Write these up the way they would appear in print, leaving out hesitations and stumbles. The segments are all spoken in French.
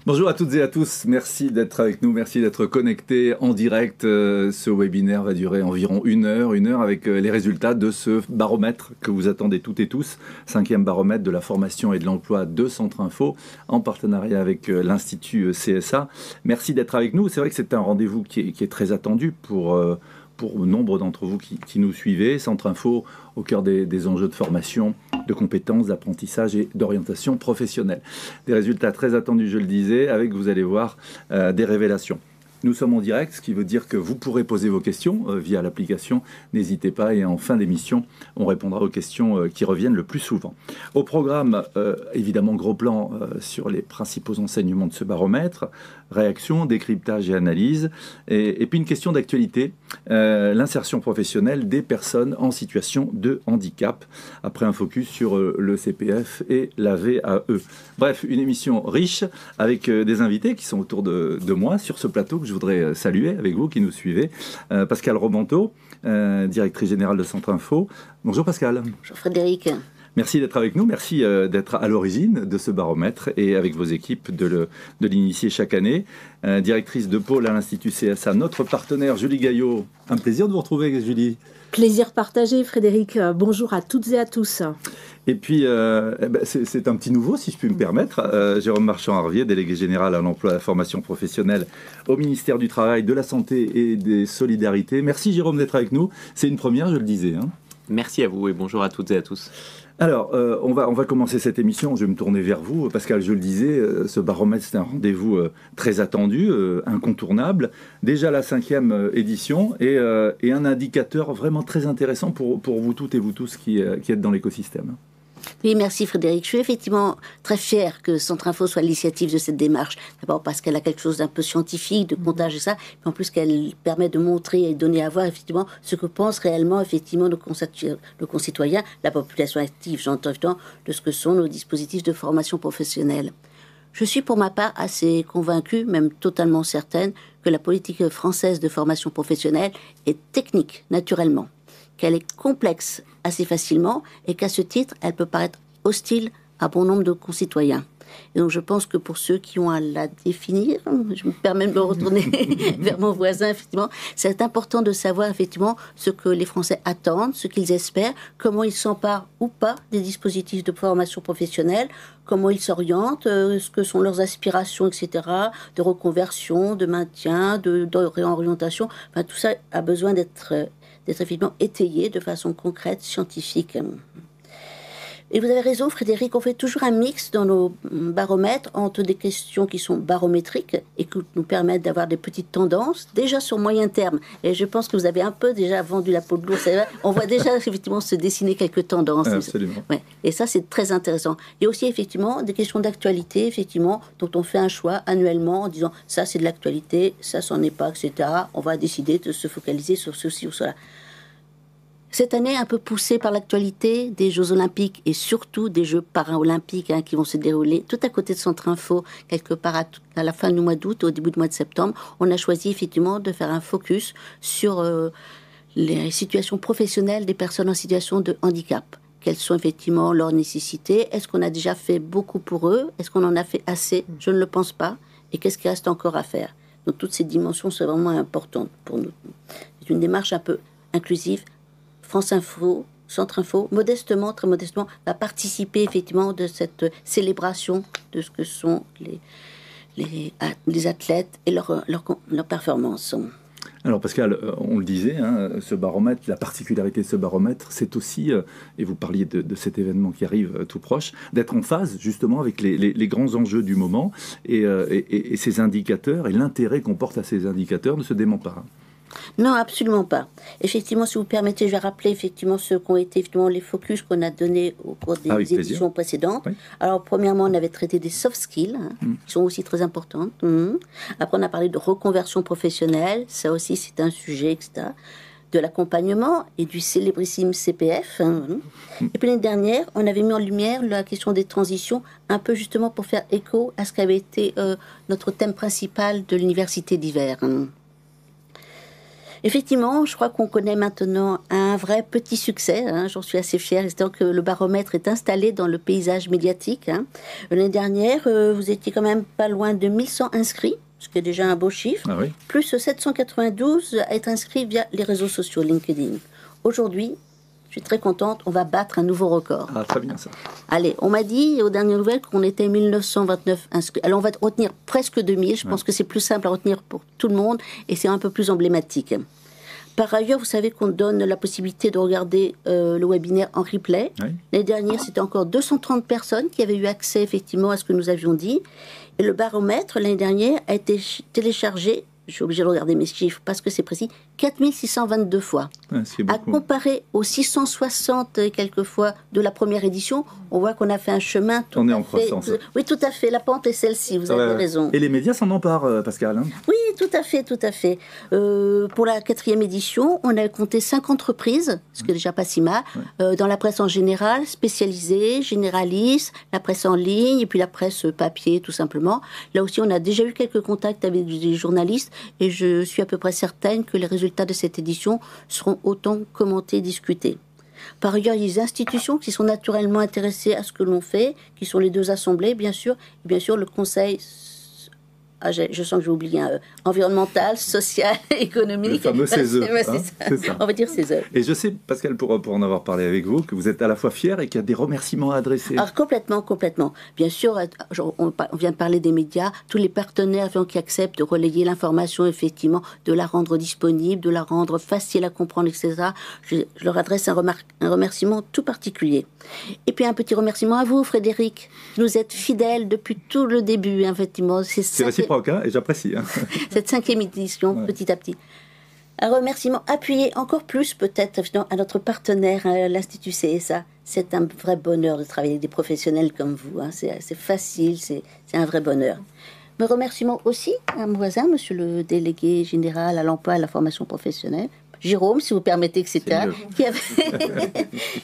Bonjour à toutes et à tous, merci d'être avec nous, merci d'être connectés en direct. Ce webinaire va durer environ une heure avec les résultats de ce baromètre que vous attendez toutes et tous, 5e baromètre de la formation et de l'emploi de Centre Info, en partenariat avec l'Institut CSA. Merci d'être avec nous, c'est vrai que c'est un rendez-vous qui est très attendu pour nombre d'entre vous qui nous suivez. Centre Info au cœur des enjeux de formation, de compétences, d'apprentissage et d'orientation professionnelle. Des résultats très attendus, je le disais, avec, vous allez voir, des révélations. Nous sommes en direct, ce qui veut dire que vous pourrez poser vos questions via l'application. N'hésitez pas et en fin d'émission, on répondra aux questions qui reviennent le plus souvent. Au programme, évidemment, gros plan sur les principaux enseignements de ce baromètre, réaction, décryptage et analyse, et puis une question d'actualité, l'insertion professionnelle des personnes en situation de handicap, après un focus sur le CPF et la VAE. Bref, une émission riche avec des invités qui sont autour de moi sur ce plateau que je voudrais saluer avec vous qui nous suivez. Pascal Romanteau, directrice générale de Centre Info. Bonjour Pascal. Bonjour Frédéric. Merci d'être avec nous, merci d'être à l'origine de ce baromètre et avec vos équipes de l'initier chaque année. Directrice de pôle à l'Institut CSA, notre partenaire Julie Gaillot. Un plaisir de vous retrouver Julie. Plaisir partagé Frédéric. Bonjour à toutes et à tous. Et puis, c'est un petit nouveau, si je puis me permettre. Jérôme Marchand-Harvier, délégué général à l'emploi et à la formation professionnelle au ministère du Travail, de la Santé et des Solidarités. Merci Jérôme d'être avec nous. C'est une première, je le disais. Merci à vous et bonjour à toutes et à tous. Alors, on va commencer cette émission. Je vais me tourner vers vous. Pascal, je le disais, ce baromètre, c'est un rendez-vous très attendu, incontournable. Déjà la 5e édition et un indicateur vraiment très intéressant pour vous toutes et vous tous qui êtes dans l'écosystème. Oui, merci Frédéric. Je suis effectivement très fière que Centre Info soit l'initiative de cette démarche. D'abord parce qu'elle a quelque chose d'un peu scientifique, de comptage et ça, mais en plus qu'elle permet de montrer et de donner à voir effectivement ce que pensent réellement effectivement nos concitoyens, la population active, j'entends de ce que sont nos dispositifs de formation professionnelle. Je suis pour ma part assez convaincue, même totalement certaine, que la politique française de formation professionnelle est technique, naturellement, qu'elle est complexe assez facilement et qu'à ce titre, elle peut paraître hostile à bon nombre de concitoyens. Et donc je pense que pour ceux qui ont à la définir, je me permets de me retourner vers mon voisin, effectivement, c'est important de savoir effectivement ce que les Français attendent, ce qu'ils espèrent, comment ils s'emparent ou pas des dispositifs de formation professionnelle, comment ils s'orientent, ce que sont leurs aspirations, etc., de reconversion, de maintien, de réorientation. Enfin, tout ça a besoin d'être effectivement étayé de façon concrète, scientifique. Et vous avez raison, Frédéric, on fait toujours un mix dans nos baromètres entre des questions qui sont barométriques et qui nous permettent d'avoir des petites tendances, déjà sur moyen terme. Et je pense que vous avez un peu déjà vendu la peau de l'ours. On voit déjà effectivement se dessiner quelques tendances. Absolument. Ouais. Et ça, c'est très intéressant. Il y a aussi effectivement des questions d'actualité, effectivement, dont on fait un choix annuellement en disant ça, c'est de l'actualité, ça, c'en est pas, etc. On va décider de se focaliser sur ceci ou cela. Cette année, un peu poussée par l'actualité des Jeux Olympiques et surtout des Jeux Paralympiques qui vont se dérouler tout à côté de Centre Info, quelque part à la fin du mois d'août, au début du mois de septembre, on a choisi effectivement de faire un focus sur les situations professionnelles des personnes en situation de handicap. Quelles sont effectivement leurs nécessités? Est-ce qu'on a déjà fait beaucoup pour eux? Est-ce qu'on en a fait assez? Je ne le pense pas. Et qu'est-ce qui reste encore à faire? Donc toutes ces dimensions sont vraiment importantes pour nous. C'est une démarche un peu inclusive. France Info, Centre Info, modestement, très modestement, va participer effectivement de cette célébration de ce que sont les athlètes et leur performance. Alors Pascal, on le disait, ce baromètre, la particularité de ce baromètre, c'est aussi, et vous parliez de cet événement qui arrive tout proche, d'être en phase justement avec les grands enjeux du moment et ces indicateurs et l'intérêt qu'on porte à ces indicateurs ne se dément pas. Non, absolument pas. Effectivement, si vous permettez, je vais rappeler effectivement ce qu'ont été effectivement les focus qu'on a donnés au cours des éditions précédentes. Oui. Alors, premièrement, on avait traité des soft skills, qui sont aussi très importantes. Après, on a parlé de reconversion professionnelle, ça aussi c'est un sujet, etc. De l'accompagnement et du célébrissime CPF. Et puis l'année dernière, on avait mis en lumière la question des transitions, un peu justement pour faire écho à ce qu'avait été notre thème principal de l'université d'hiver. Effectivement, je crois qu'on connaît maintenant un vrai petit succès. J'en suis assez fière, tant que le baromètre est installé dans le paysage médiatique. L'année dernière, vous étiez quand même pas loin de 1100 inscrits, ce qui est déjà un beau chiffre, Ah oui. plus 792 à être inscrits via les réseaux sociaux LinkedIn. Aujourd'hui, je suis très contente, on va battre un nouveau record. Ah, très bien ça. Allez, on m'a dit aux dernières nouvelles qu'on était 1929 inscrits. Alors on va retenir presque 2000, je pense que c'est plus simple à retenir pour tout le monde et c'est un peu plus emblématique. Par ailleurs, vous savez qu'on donne la possibilité de regarder le webinaire en replay. Oui. L'année dernière, c'était encore 230 personnes qui avaient eu accès effectivement à ce que nous avions dit. Et le baromètre, l'année dernière, a été téléchargé, je suis obligée de regarder mes chiffres parce que c'est précis, 4622 fois. Ah, c'est À beaucoup. comparer aux 660 et quelques fois de la première édition, on voit qu'on a fait un chemin tout On est à en fait- croissance. Oui, tout à fait. La pente est celle-ci, vous avez raison. Et les médias s'en emparent, Pascal. Hein. Oui, tout à fait, tout à fait. Pour la 4e édition, on a compté 5 entreprises, ce qui est déjà pas si mal, dans la presse en général, spécialisée, généraliste, la presse en ligne, et puis la presse papier, tout simplement. Là aussi, on a déjà eu quelques contacts avec des journalistes, et je suis à peu près certaine que les résultats de cette édition seront autant commentés, discutés. Par ailleurs, il y a des institutions qui sont naturellement intéressées à ce que l'on fait, qui sont les 2 assemblées, bien sûr, et bien sûr le Conseil... Ah, je sens que j'ai oublié environnemental, social, économique. Le fameux CESE. Ouais, Hein, c'est ça. On va dire CESE. Et je sais, Pascal, pour en avoir parlé avec vous, que vous êtes à la fois fier et qu'il y a des remerciements à adresser. Alors, complètement, complètement. Bien sûr, on vient de parler des médias, tous les partenaires qui acceptent de relayer l'information, effectivement, de la rendre disponible, de la rendre facile à comprendre, etc. Je leur adresse un remerciement tout particulier. Et puis un petit remerciement à vous, Frédéric. Vous êtes fidèle depuis tout le début, effectivement. C'est réciproque, hein, et j'apprécie. Hein. Cette 5e édition, petit à petit. Un remerciement appuyé encore plus peut-être à notre partenaire, l'Institut CSA. C'est un vrai bonheur de travailler avec des professionnels comme vous. Hein. C'est facile, c'est un vrai bonheur. Mes remerciements aussi à mon voisin, monsieur le délégué général à l'emploi et à la formation professionnelle, Jérôme, si vous permettez, etc.,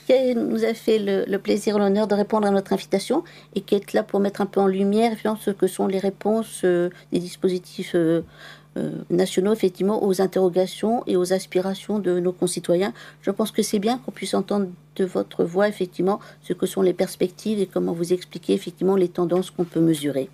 qui nous a fait le plaisir et l'honneur de répondre à notre invitation et qui est là pour mettre un peu en lumière ce que sont les réponses des dispositifs nationaux, effectivement, aux interrogations et aux aspirations de nos concitoyens. Je pense que c'est bien qu'on puisse entendre de votre voix, effectivement, ce que sont les perspectives et comment vous expliquer, effectivement, les tendances qu'on peut mesurer.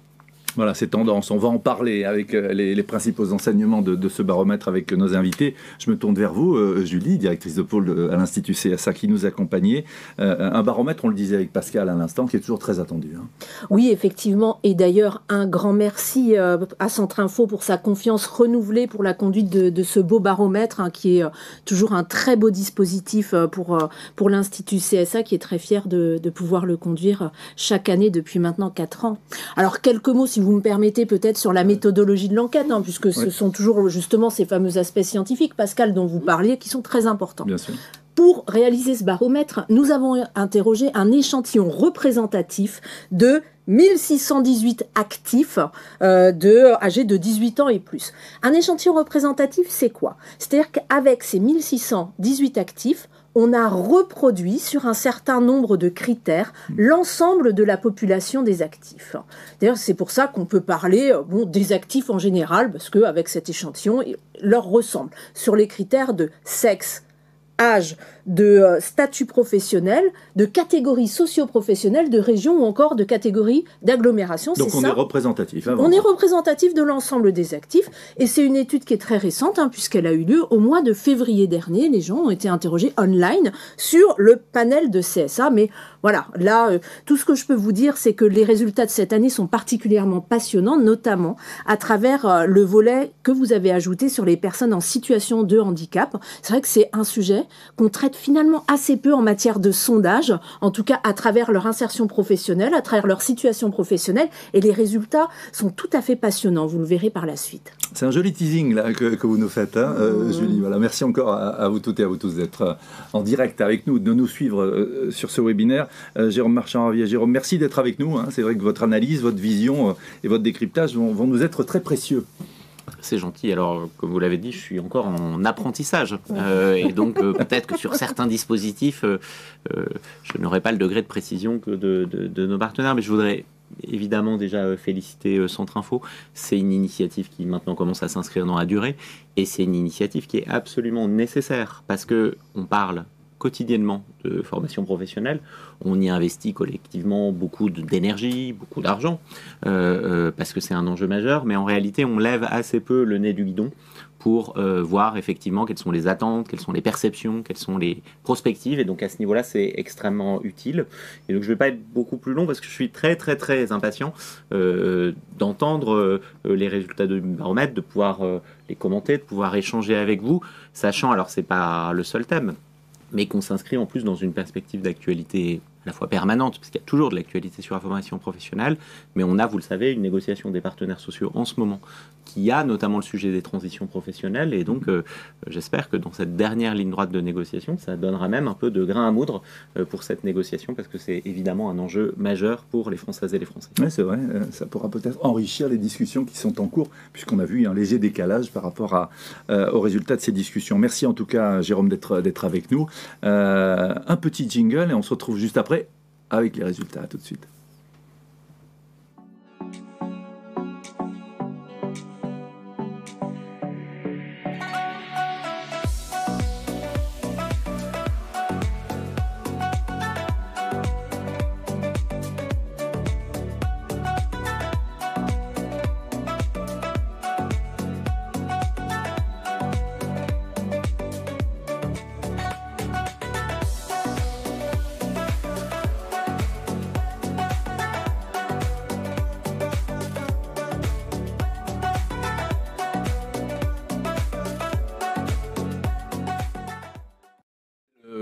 Voilà, ces tendances. On va en parler avec les principaux enseignements de ce baromètre avec nos invités. Je me tourne vers vous, Julie, directrice de pôle à l'Institut CSA qui nous accompagnait. Un baromètre, on le disait avec Pascal à l'instant, qui est toujours très attendu. Hein. Oui, effectivement. Et d'ailleurs, un grand merci à Centre Info pour sa confiance renouvelée pour la conduite de ce beau baromètre, hein, qui est toujours un très beau dispositif pour l'Institut CSA, qui est très fier de pouvoir le conduire chaque année depuis maintenant 4 ans. Alors, quelques mots, si vous me permettez, peut-être sur la méthodologie de l'enquête, hein, puisque ce sont toujours justement ces fameux aspects scientifiques, Pascal, dont vous parliez, qui sont très importants. Bien sûr. Pour réaliser ce baromètre, nous avons interrogé un échantillon représentatif de 1618 actifs âgés de 18 ans et plus. Un échantillon représentatif, c'est quoi? C'est-à-dire qu'avec ces 1618 actifs, on a reproduit sur un certain nombre de critères l'ensemble de la population des actifs. D'ailleurs, c'est pour ça qu'on peut parler des actifs en général, parce qu'avec cet échantillon, ils leur ressemblent. Sur les critères de sexe, âge, de statut professionnel, de catégorie socio-professionnelle, de région ou encore de catégorie d'agglomération. Donc on est représentatif. On est représentatif de l'ensemble des actifs et c'est une étude qui est très récente puisqu'elle a eu lieu au mois de février dernier. Les gens ont été interrogés online sur le panel de CSA. Mais voilà, là, tout ce que je peux vous dire, c'est que les résultats de cette année sont particulièrement passionnants, notamment à travers le volet que vous avez ajouté sur les personnes en situation de handicap. C'est vrai que c'est un sujet qu'on traite finalement assez peu en matière de sondage, en tout cas à travers leur insertion professionnelle, à travers leur situation professionnelle, et les résultats sont tout à fait passionnants, vous le verrez par la suite. C'est un joli teasing là, que vous nous faites, hein, Julie. Voilà, merci encore à vous toutes et à vous tous d'être en direct avec nous, de nous suivre sur ce webinaire. Jérôme Marchand-Ravier, Jérôme, merci d'être avec nous. Hein. C'est vrai que votre analyse, votre vision et votre décryptage vont nous être très précieux. C'est gentil. Alors, comme vous l'avez dit, je suis encore en apprentissage. Et donc, peut-être que sur certains dispositifs, je n'aurai pas le degré de précision que de nos partenaires. Mais je voudrais évidemment déjà féliciter Centre Info. C'est une initiative qui maintenant commence à s'inscrire dans la durée et c'est une initiative qui est absolument nécessaire parce que on parle quotidiennement de formation professionnelle, on y investit collectivement beaucoup d'énergie, beaucoup d'argent, parce que c'est un enjeu majeur, mais en réalité on lève assez peu le nez du guidon pour voir effectivement quelles sont les attentes, quelles sont les perceptions, quelles sont les prospectives, et donc à ce niveau-là c'est extrêmement utile. Et donc je ne vais pas être beaucoup plus long parce que je suis très très très impatient d'entendre les résultats du baromètre, de pouvoir les commenter, de pouvoir échanger avec vous, sachant, alors c'est pas le seul thème, mais qu'on s'inscrit en plus dans une perspective d'actualité à la fois permanente, parce qu'il y a toujours de l'actualité sur la formation professionnelle, mais on a, vous le savez, une négociation des partenaires sociaux en ce moment, qui a notamment le sujet des transitions professionnelles, et donc j'espère que dans cette dernière ligne droite de négociation, ça donnera même un peu de grain à moudre pour cette négociation, parce que c'est évidemment un enjeu majeur pour les Françaises et les Français. Oui, c'est vrai, ça pourra peut-être enrichir les discussions qui sont en cours, puisqu'on a vu un léger décalage par rapport aux résultats de ces discussions. Merci en tout cas, Jérôme, d'être avec nous. Un petit jingle, et on se retrouve juste après avec les résultats. À tout de suite.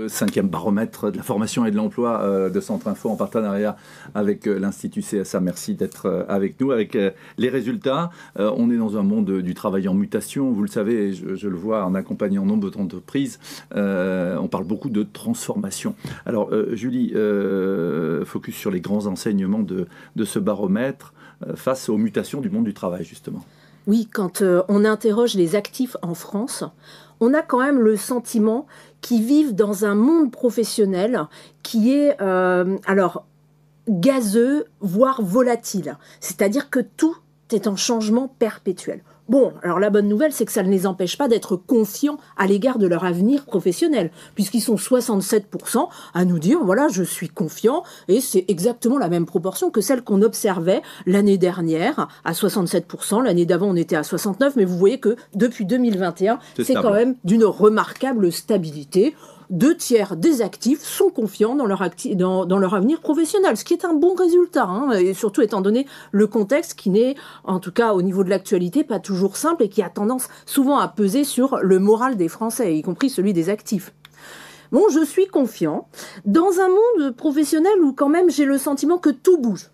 Cinquième baromètre de la formation et de l'emploi de Centre Info en partenariat avec l'Institut CSA. Merci d'être avec nous. Avec les résultats, on est dans un monde du travail en mutation. Vous le savez, je le vois en accompagnant nombre d'entreprises. On parle beaucoup de transformation. Alors, Julie, focus sur les grands enseignements de ce baromètre face aux mutations du monde du travail, justement. Oui, quand on interroge les actifs en France, on a quand même le sentiment qu'ils vivent dans un monde professionnel qui est gazeux, voire volatile. C'est-à-dire que tout est en changement perpétuel. Bon, alors la bonne nouvelle, c'est que ça ne les empêche pas d'être confiants à l'égard de leur avenir professionnel, puisqu'ils sont 67% à nous dire, voilà, je suis confiant, et c'est exactement la même proportion que celle qu'on observait l'année dernière, à 67%, l'année d'avant on était à 69%, mais vous voyez que depuis 2021, c'est quand même d'une remarquable stabilité. 2/3 des actifs sont confiants dans leur avenir professionnel, ce qui est un bon résultat, et surtout étant donné le contexte qui n'est, en tout cas au niveau de l'actualité, pas toujours simple et qui a tendance souvent à peser sur le moral des Français, y compris celui des actifs. Bon, je suis confiant dans un monde professionnel où quand même j'ai le sentiment que tout bouge.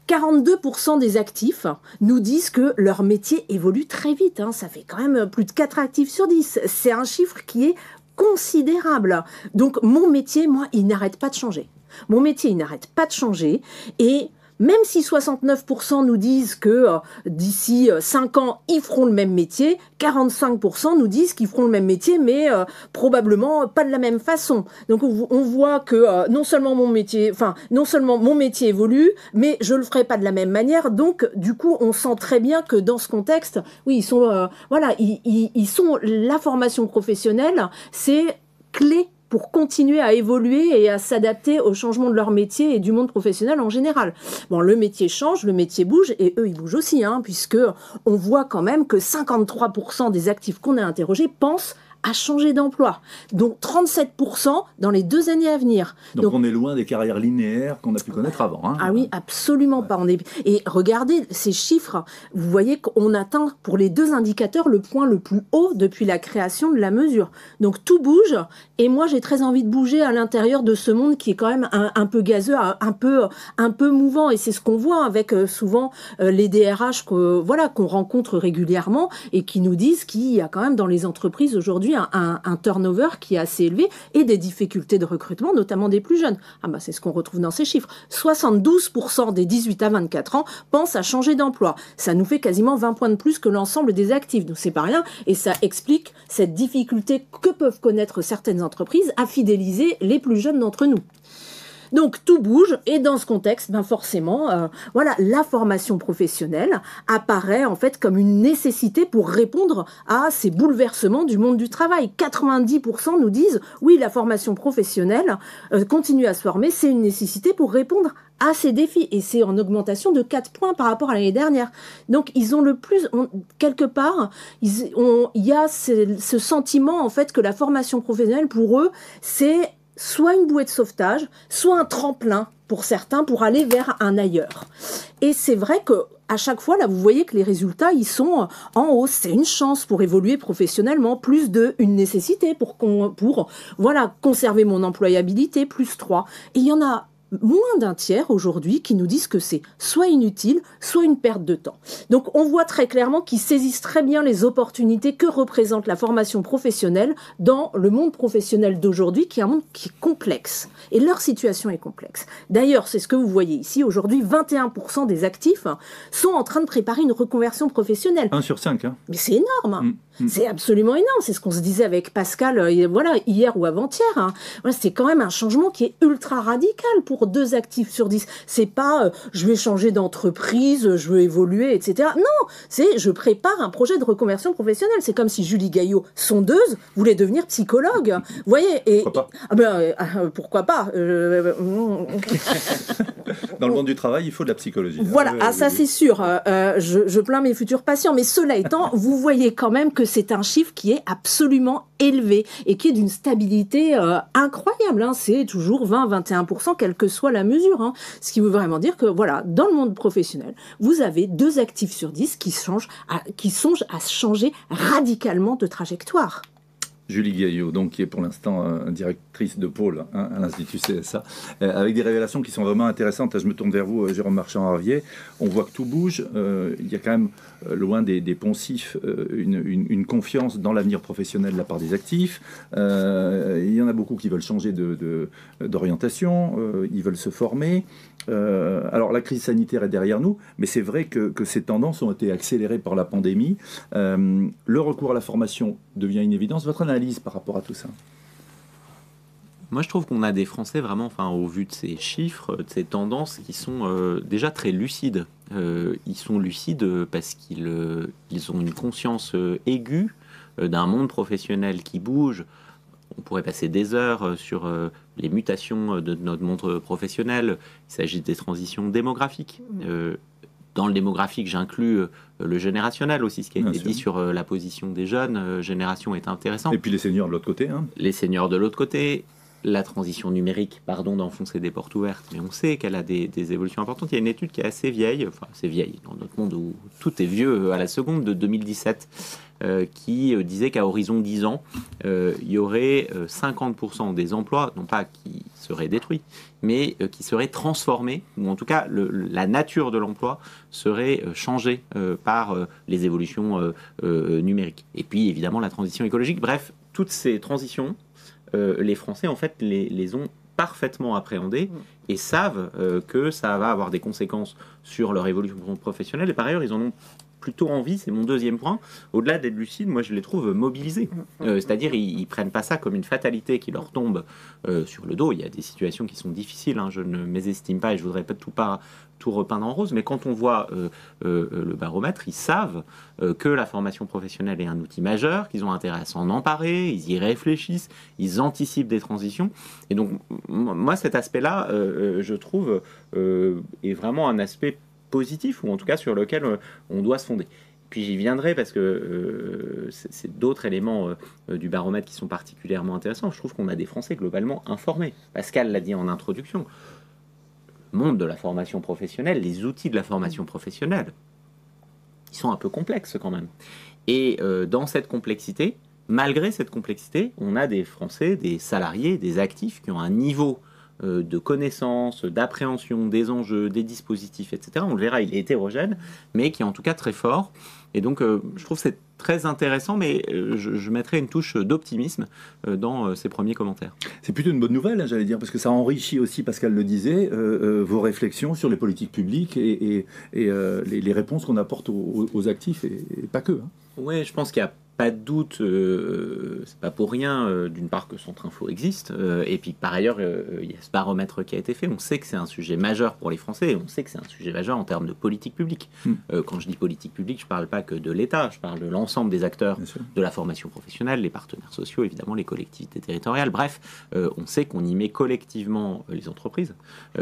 42% des actifs nous disent que leur métier évolue très vite, ça fait quand même plus de 4 actifs sur 10. C'est un chiffre qui est considérable. Donc mon métier, moi, il n'arrête pas de changer. Mon métier, il n'arrête pas de changer. Et même si 69% nous disent que d'ici 5 ans, ils feront le même métier, 45% nous disent qu'ils feront le même métier, mais probablement pas de la même façon. Donc on voit que non seulement mon métier évolue, mais je le ferai pas de la même manière. Donc du coup, on sent très bien que dans ce contexte, oui, ils sont ils sont la formation professionnelle, c'est clé pour continuer à évoluer et à s'adapter au changement de leur métier et du monde professionnel en général. Bon, le métier change, le métier bouge, et eux, ils bougent aussi, puisque on voit quand même que 53% des actifs qu'on a interrogés pensent à changer d'emploi. Donc 37% dans les 2 années à venir. Donc on est loin des carrières linéaires qu'on a pu connaître avant. Ah oui, absolument pas. Et regardez ces chiffres, vous voyez qu'on atteint pour les 2 indicateurs le point le plus haut depuis la création de la mesure. Donc tout bouge, et moi j'ai très envie de bouger à l'intérieur de ce monde qui est quand même un peu gazeux, un peu mouvant, et c'est ce qu'on voit avec souvent les DRH qu'on rencontre régulièrement et qui nous disent qu'il y a quand même dans les entreprises aujourd'hui un turnover qui est assez élevé et des difficultés de recrutement, notamment des plus jeunes. C'est ce qu'on retrouve dans ces chiffres. 72% des 18 à 24 ans pensent à changer d'emploi. Ça nous fait quasiment 20 points de plus que l'ensemble des actifs. Donc c'est pas rien, et ça explique cette difficulté que peuvent connaître certaines entreprises à fidéliser les plus jeunes d'entre nous. Donc tout bouge et dans ce contexte, ben forcément, voilà, la formation professionnelle apparaît en fait comme une nécessité pour répondre à ces bouleversements du monde du travail. 90% nous disent oui, la formation professionnelle continue à se former, c'est une nécessité pour répondre à ces défis et c'est en augmentation de 4 points par rapport à l'année dernière. Donc ils ont le plus, quelque part, il y a ce sentiment en fait que la formation professionnelle pour eux, c'est soit une bouée de sauvetage, soit un tremplin pour certains pour aller vers un ailleurs. Et c'est vrai que à chaque fois, là, vous voyez que les résultats, ils sont en hausse. C'est une chance pour évoluer professionnellement, plus une nécessité pour voilà, conserver mon employabilité, plus 3. Et il y en a moins d'un tiers aujourd'hui qui nous disent que c'est soit inutile, soit une perte de temps. Donc on voit très clairement qu'ils saisissent très bien les opportunités que représente la formation professionnelle dans le monde professionnel d'aujourd'hui, qui est un monde qui est complexe. Et leur situation est complexe. D'ailleurs, c'est ce que vous voyez ici. Aujourd'hui, 21% des actifs sont en train de préparer une reconversion professionnelle. 1 sur 5. Hein. Mais c'est énorme. C'est absolument énorme. C'est ce qu'on se disait avec Pascal voilà, hier ou avant-hier. Hein. Voilà, c'est quand même un changement qui est ultra radical pour 2 actifs sur 10. C'est pas je vais changer d'entreprise, je veux évoluer, etc. Non, c'est je prépare un projet de reconversion professionnelle. C'est comme si Julie Gaillot, sondeuse, voulait devenir psychologue. Vous voyez, et pourquoi pas pourquoi pas Dans le monde du travail, il faut de la psychologie. Voilà, ça c'est sûr. Je plains mes futurs patients, mais cela étant, vous voyez quand même que c'est un chiffre qui est absolument élevé et qui est d'une stabilité incroyable. Hein. C'est toujours 20-21%, quelle que soit la mesure. Hein. Ce qui veut vraiment dire que, voilà, dans le monde professionnel, vous avez 2 actifs sur 10 qui songent à changer radicalement de trajectoire. Julie Gaillot, donc, qui est pour l'instant directrice de pôle à l'Institut CSA, avec des révélations qui sont vraiment intéressantes. Je me tourne vers vous, Jérôme Marchand-Harvier. On voit que tout bouge. Il y a quand même, loin des poncifs, une confiance dans l'avenir professionnel de la part des actifs. Il y en a beaucoup qui veulent changer d'orientation, ils veulent se former. Alors la crise sanitaire est derrière nous, mais c'est vrai que ces tendances ont été accélérées par la pandémie. Le recours à la formation devient une évidence. Votre analyse par rapport à tout ça? Moi, je trouve qu'on a des Français vraiment, enfin, au vu de ces chiffres, de ces tendances, qui sont déjà très lucides. Ils sont lucides parce qu'ils ont une conscience aiguë d'un monde professionnel qui bouge. On pourrait passer des heures sur les mutations de notre monde professionnel. Il s'agit des transitions démographiques. Dans le démographique, j'inclus le générationnel aussi, ce qui a été dit sur la position des jeunes. Génération est intéressant. Et puis les seniors de l'autre côté. Hein. Les seniors de l'autre côté. La transition numérique, pardon d'enfoncer des portes ouvertes, mais on sait qu'elle a des évolutions importantes. Il y a une étude qui est assez vieille, enfin assez vieille, dans notre monde où tout est vieux à la seconde, de 2017, qui disait qu'à horizon 10 ans, il y aurait 50% des emplois, non pas qui seraient détruits, mais qui seraient transformés, ou en tout cas la nature de l'emploi serait changée par les évolutions numériques. Et puis évidemment la transition écologique. Bref, toutes ces transitions, les Français en fait les ont parfaitement appréhendées et savent que ça va avoir des conséquences sur leur évolution professionnelle. Et par ailleurs, ils en ont plutôt envie, c'est mon deuxième point. Au-delà d'être lucides, moi je les trouve mobilisés. C'est-à-dire, ils prennent pas ça comme une fatalité qui leur tombe sur le dos. Il y a des situations qui sont difficiles, hein, je ne mésestime pas et je voudrais pas tout repeindre en rose, mais quand on voit le baromètre, ils savent que la formation professionnelle est un outil majeur, qu'ils ont intérêt à s'en emparer, ils y réfléchissent, ils anticipent des transitions. Et donc, moi, cet aspect-là, je trouve, est vraiment un aspect positif, ou en tout cas sur lequel on doit se fonder. Puis j'y viendrai parce que c'est d'autres éléments du baromètre qui sont particulièrement intéressants. Je trouve qu'on a des Français globalement informés. Pascal l'a dit en introduction. Le monde de la formation professionnelle, les outils de la formation professionnelle, ils sont un peu complexes quand même. Et dans cette complexité, malgré cette complexité, on a des Français, des salariés, des actifs qui ont un niveau de connaissance, d'appréhension des enjeux, des dispositifs, etc. On le verra, il est hétérogène, mais qui est en tout cas très fort. Et donc, je trouve que c'est très intéressant, mais je mettrai une touche d'optimisme dans ces premiers commentaires. C'est plutôt une bonne nouvelle, hein, j'allais dire, parce que ça enrichit aussi, Pascal le disait, vos réflexions sur les politiques publiques et les réponses qu'on apporte aux actifs, et pas que. Hein. Oui, je pense qu'il y a pas de doute, c'est pas pour rien, d'une part que Centrinfo existe, et puis par ailleurs, il y a ce baromètre qui a été fait. On sait que c'est un sujet majeur pour les Français, et on sait que c'est un sujet majeur en termes de politique publique. Quand je dis politique publique, je parle pas que de l'État, je parle de l'ensemble des acteurs de la formation professionnelle, les partenaires sociaux, évidemment, les collectivités territoriales. Bref, on sait qu'on y met collectivement les entreprises,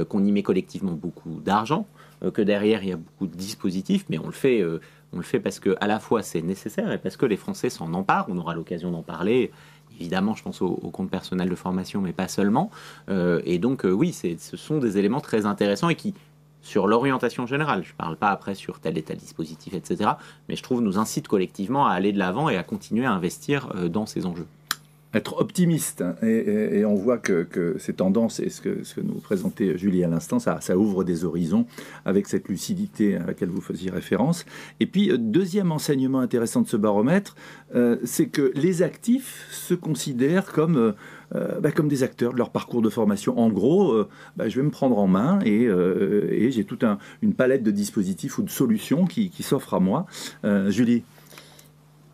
qu'on y met collectivement beaucoup d'argent, que derrière il y a beaucoup de dispositifs, mais on le fait parce que à la fois c'est nécessaire et parce que les Français s'en emparent. On aura l'occasion d'en parler. Évidemment, je pense au compte personnel de formation, mais pas seulement. Et donc, oui, ce sont des éléments très intéressants et qui, sur l'orientation générale, je ne parle pas après sur tel et tel dispositif, etc., mais je trouve nous incitent collectivement à aller de l'avant et à continuer à investir dans ces enjeux. Être optimiste, hein, et on voit que ces tendances, et ce que nous présentait Julie à l'instant, ça ouvre des horizons avec cette lucidité à laquelle vous faisiez référence. Et puis, deuxième enseignement intéressant de ce baromètre, c'est que les actifs se considèrent comme des acteurs de leur parcours de formation. En gros, je vais me prendre en main et j'ai toute une palette de dispositifs ou de solutions qui s'offrent à moi. Julie?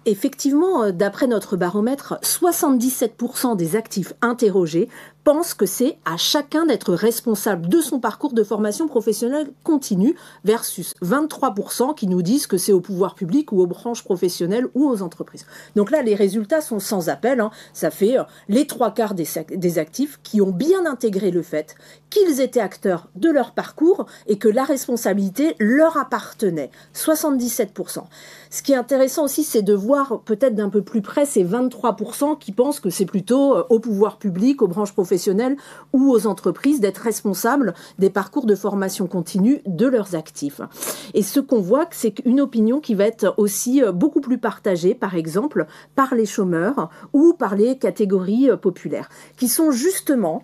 Effectivement, d'après notre baromètre, 77% des actifs interrogés pensent que c'est à chacun d'être responsable de son parcours de formation professionnelle continue versus 23% qui nous disent que c'est au pouvoir public ou aux branches professionnelles ou aux entreprises. Donc là, les résultats sont sans appel. Ça fait les 3/4 des actifs qui ont bien intégré le fait qu'ils étaient acteurs de leur parcours et que la responsabilité leur appartenait. 77%. Ce qui est intéressant aussi, c'est de voir peut-être d'un peu plus près ces 23% qui pensent que c'est plutôt au pouvoir public, aux branches professionnelles ou aux entreprises d'être responsables des parcours de formation continue de leurs actifs. Et ce qu'on voit, c'est une opinion qui va être aussi beaucoup plus partagée, par exemple, par les chômeurs ou par les catégories populaires, qui sont justement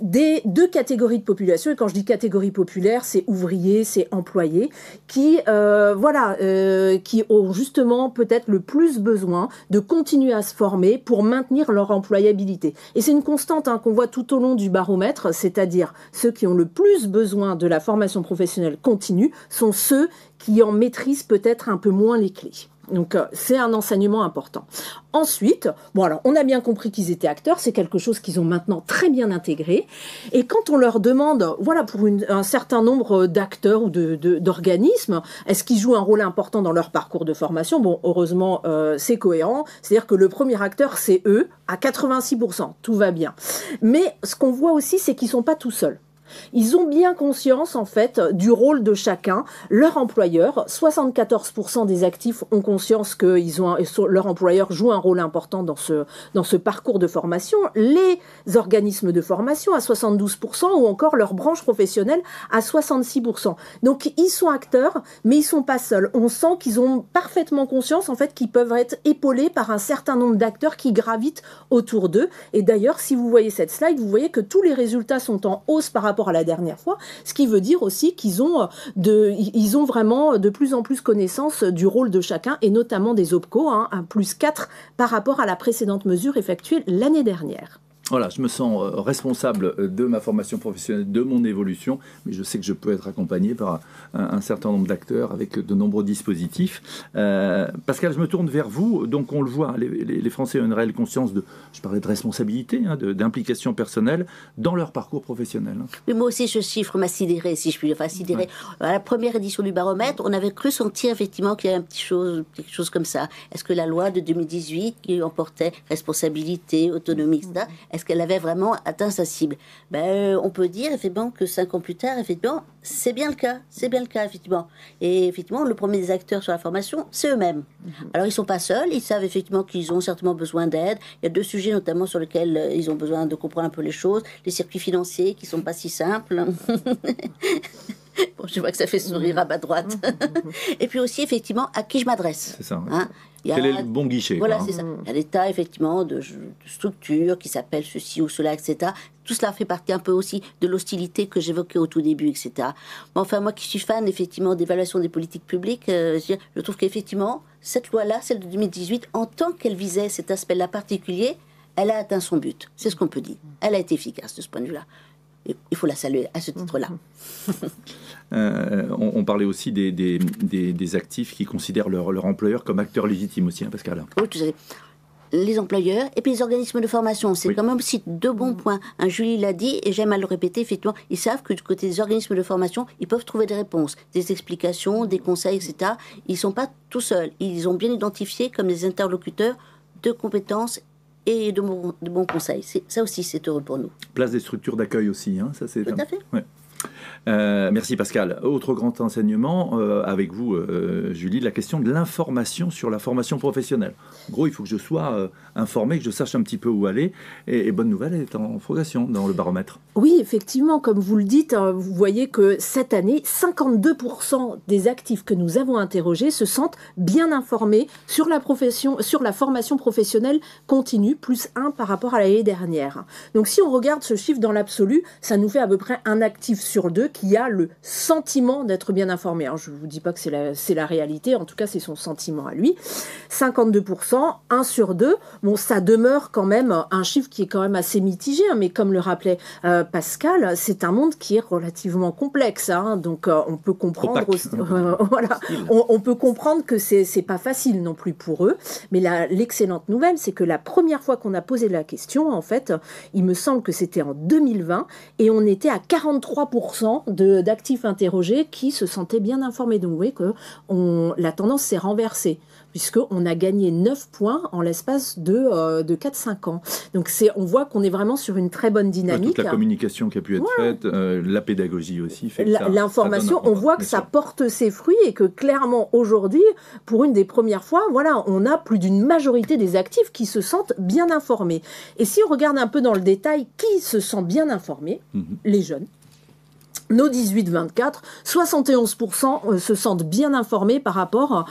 des deux catégories de population, et quand je dis catégorie populaire, c'est ouvriers, c'est employés, qui ont justement peut-être le plus besoin de continuer à se former pour maintenir leur employabilité. Et c'est une constante qu'on voit tout au long du baromètre, c'est-à-dire ceux qui ont le plus besoin de la formation professionnelle continue sont ceux qui en maîtrisent peut-être un peu moins les clés. Donc, c'est un enseignement important. Ensuite, on a bien compris qu'ils étaient acteurs, c'est quelque chose qu'ils ont maintenant très bien intégré. Et quand on leur demande, pour un certain nombre d'acteurs ou d'organismes, est-ce qu'ils jouent un rôle important dans leur parcours de formation? Heureusement, c'est cohérent. C'est-à-dire que le premier acteur, c'est eux, à 86%. Tout va bien. Mais ce qu'on voit aussi, c'est qu'ils ne sont pas tout seuls. Ils ont bien conscience, en fait, du rôle de chacun. Leur employeur, 74% des actifs ont conscience que leur employeur joue un rôle important dans ce parcours de formation. Les organismes de formation à 72% ou encore leur branche professionnelle à 66%. Donc, ils sont acteurs, mais ils ne sont pas seuls. On sent qu'ils ont parfaitement conscience, en fait, qu'ils peuvent être épaulés par un certain nombre d'acteurs qui gravitent autour d'eux. Et d'ailleurs, si vous voyez cette slide, vous voyez que tous les résultats sont en hausse par rapport à la dernière fois, ce qui veut dire aussi qu'ils ont vraiment de plus en plus connaissance du rôle de chacun, et notamment des OPCO, un +4 par rapport à la précédente mesure effectuée l'année dernière. Voilà, je me sens responsable de ma formation professionnelle, de mon évolution, mais je sais que je peux être accompagné par un certain nombre d'acteurs avec de nombreux dispositifs. Pascal, je me tourne vers vous. Donc, on le voit, les Français ont une réelle conscience je parlais de responsabilité, d'implication personnelle dans leur parcours professionnel. Mais moi aussi, ce chiffre m'a sidéré, si je puis dire. Enfin, sidéré. Ouais. À la première édition du baromètre, on avait cru sentir effectivement qu'il y avait quelque chose comme ça. Est-ce que la loi de 2018 qui emportait responsabilité, autonomie, etc., est-ce qu'elle avait vraiment atteint sa cible? On peut dire effectivement que 5 ans plus tard, effectivement, c'est bien le cas. C'est bien le cas, effectivement. Et effectivement, le premier des acteurs sur la formation, c'est eux-mêmes. Alors, ils ne sont pas seuls. Ils savent effectivement qu'ils ont certainement besoin d'aide. Il y a 2 sujets notamment sur lesquels ils ont besoin de comprendre un peu les choses. Les circuits financiers qui ne sont pas si simples. Bon, je vois que ça fait sourire à ma droite. Et puis aussi, effectivement, à qui je m'adresse. C'est ça. Ouais. Quel est le bon guichet? Voilà, c'est ça. Il y a des tas, effectivement, de structures qui s'appellent ceci ou cela, etc. Tout cela fait partie un peu aussi de l'hostilité que j'évoquais au tout début, etc. Mais enfin, moi qui suis fan, effectivement, d'évaluation des politiques publiques, je trouve qu'effectivement, cette loi-là, celle de 2018, en tant qu'elle visait cet aspect-là particulier, elle a atteint son but. C'est ce qu'on peut dire. Elle a été efficace de ce point de vue-là. il faut la saluer à ce titre-là. On parlait aussi des actifs qui considèrent leur employeur comme acteur légitime aussi, hein, Pascal. Oui, tout à fait. Les employeurs et puis les organismes de formation. C'est quand même aussi deux bons points. Julie l'a dit et j'aime à le répéter, effectivement, ils savent que du côté des organismes de formation, ils peuvent trouver des réponses, des explications, des conseils, etc. Ils ne sont pas tout seuls. Ils ont bien identifié comme des interlocuteurs de compétences et de bons conseils. Ça aussi, c'est heureux pour nous. Place des structures d'accueil aussi. Hein, ça, c'est tout à fait. Ouais. Merci Pascal. Autre grand enseignement avec vous, Julie, la question de l'information sur la formation professionnelle. En gros, il faut que je sois informé, que je sache un petit peu où aller. Et bonne nouvelle, elle est en progression dans le baromètre. Oui, effectivement, comme vous le dites, vous voyez que cette année, 52% des actifs que nous avons interrogés se sentent bien informés sur la formation professionnelle continue, plus 1 par rapport à l'année dernière. Donc si on regarde ce chiffre dans l'absolu, ça nous fait à peu près un actif sur 2 qui a le sentiment d'être bien informé. Alors, je ne vous dis pas que c'est la réalité, en tout cas c'est son sentiment à lui. 52%, 1 sur 2, bon ça demeure quand même un chiffre qui est quand même assez mitigé, hein, mais comme le rappelait Pascal, c'est un monde qui est relativement complexe, hein, donc on peut comprendre voilà, on peut comprendre que c'est pas facile non plus pour eux, mais l'excellente nouvelle, c'est que la première fois qu'on a posé la question, en fait, il me semble que c'était en 2020, et on était à 43% d'actifs interrogés qui se sentaient bien informés. Donc vous voyez que la tendance s'est renversée, puisqu'on a gagné 9 points en l'espace de 4-5 ans. Donc on voit qu'on est vraiment sur une très bonne dynamique. Toute la communication qui a pu être faite, la pédagogie aussi. L'information, on voit que ça porte ses fruits et que clairement aujourd'hui, pour une des premières fois, voilà, on a plus d'une majorité des actifs qui se sentent bien informés. Et si on regarde un peu dans le détail, qui se sent bien informé? Les jeunes. Nos 18-24, 71% se sentent bien informés par rapport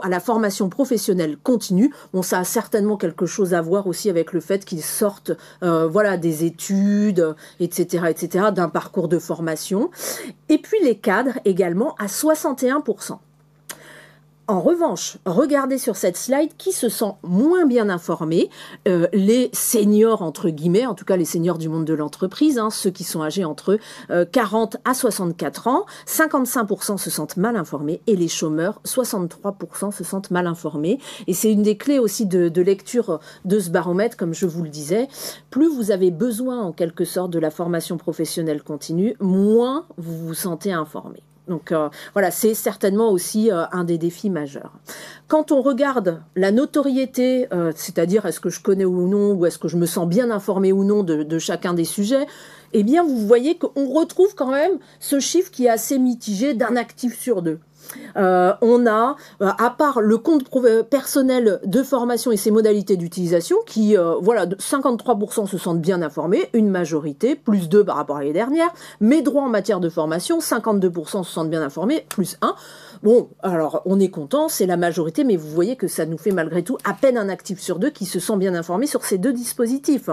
à la formation professionnelle continue. Bon, ça a certainement quelque chose à voir aussi avec le fait qu'ils sortent des études, etc., d'un parcours de formation. Et puis les cadres également à 61%. En revanche, regardez sur cette slide qui se sent moins bien informé, les seniors entre guillemets, en tout cas les seniors du monde de l'entreprise, hein, ceux qui sont âgés entre 40 à 64 ans, 55% se sentent mal informés et les chômeurs, 63% se sentent mal informés. Et c'est une des clés aussi de lecture de ce baromètre, comme je vous le disais. Plus vous avez besoin en quelque sorte de la formation professionnelle continue, moins vous vous sentez informé. Donc voilà, c'est certainement aussi un des défis majeurs. Quand on regarde la notoriété, c'est-à-dire est-ce que je connais ou non, ou est-ce que je me sens bien informé ou non de chacun des sujets, eh bien vous voyez qu'on retrouve quand même ce chiffre qui est assez mitigé d'un actif sur 2. On a, à part le compte personnel de formation et ses modalités d'utilisation, qui, 53% se sentent bien informés, une majorité, plus 2 par rapport à l'année dernière. Mes droits en matière de formation, 52% se sentent bien informés, plus 1. Bon, alors, on est content, c'est la majorité, mais vous voyez que ça nous fait malgré tout à peine un actif sur 2 qui se sent bien informé sur ces deux dispositifs.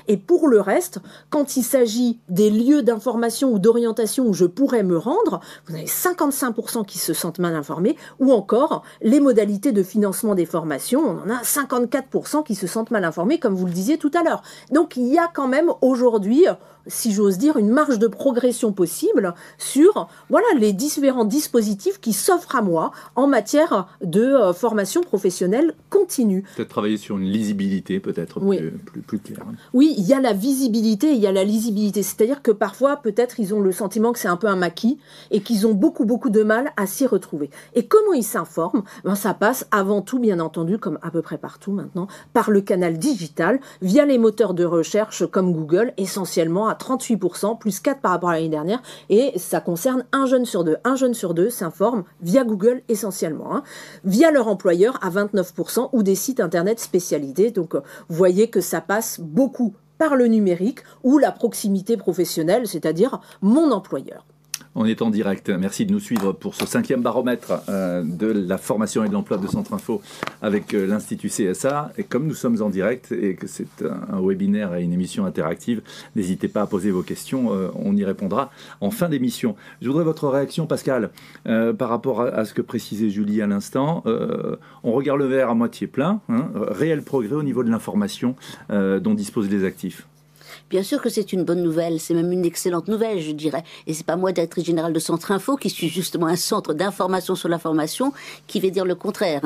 Et pour le reste, quand il s'agit des lieux d'information ou d'orientation où je pourrais me rendre, vous avez 55% qui se sentent mal informés, ou encore les modalités de financement des formations, on en a 54% qui se sentent mal informés, comme vous le disiez tout à l'heure. Donc il y a quand même aujourd'hui, si j'ose dire, une marge de progression possible sur les différents dispositifs qui s'offrent à moi en matière de formation professionnelle continue. Peut-être travailler sur une lisibilité peut-être plus claire. Oui, il y a la visibilité et il y a la lisibilité. C'est-à-dire que parfois, peut-être, ils ont le sentiment que c'est un peu un maquis et qu'ils ont beaucoup de mal à s'y retrouver. Et comment ils s'informent? Ça passe avant tout, bien entendu, comme à peu près partout maintenant, par le canal digital, via les moteurs de recherche comme Google, essentiellement à 38%, plus 4 par rapport à l'année dernière, et ça concerne un jeune sur 2. Un jeune sur 2 s'informe via Google essentiellement, via leur employeur à 29% ou des sites internet spécialisés. Donc vous voyez que ça passe beaucoup par le numérique ou la proximité professionnelle, c'est-à-dire mon employeur. On est en direct. Merci de nous suivre pour ce 5e baromètre de la formation et de l'emploi de Centre Info avec l'Institut CSA. Et comme nous sommes en direct et que c'est un webinaire et une émission interactive, n'hésitez pas à poser vos questions. On y répondra en fin d'émission. Je voudrais votre réaction, Pascal, par rapport à ce que précisait Julie à l'instant. On regarde le verre à moitié plein. Réel progrès au niveau de l'information dont disposent les actifs. Bien sûr que c'est une bonne nouvelle, c'est même une excellente nouvelle, je dirais. Et c'est pas moi, directrice générale de Centre Info, qui suis justement un centre d'information sur l'information, qui vais dire le contraire.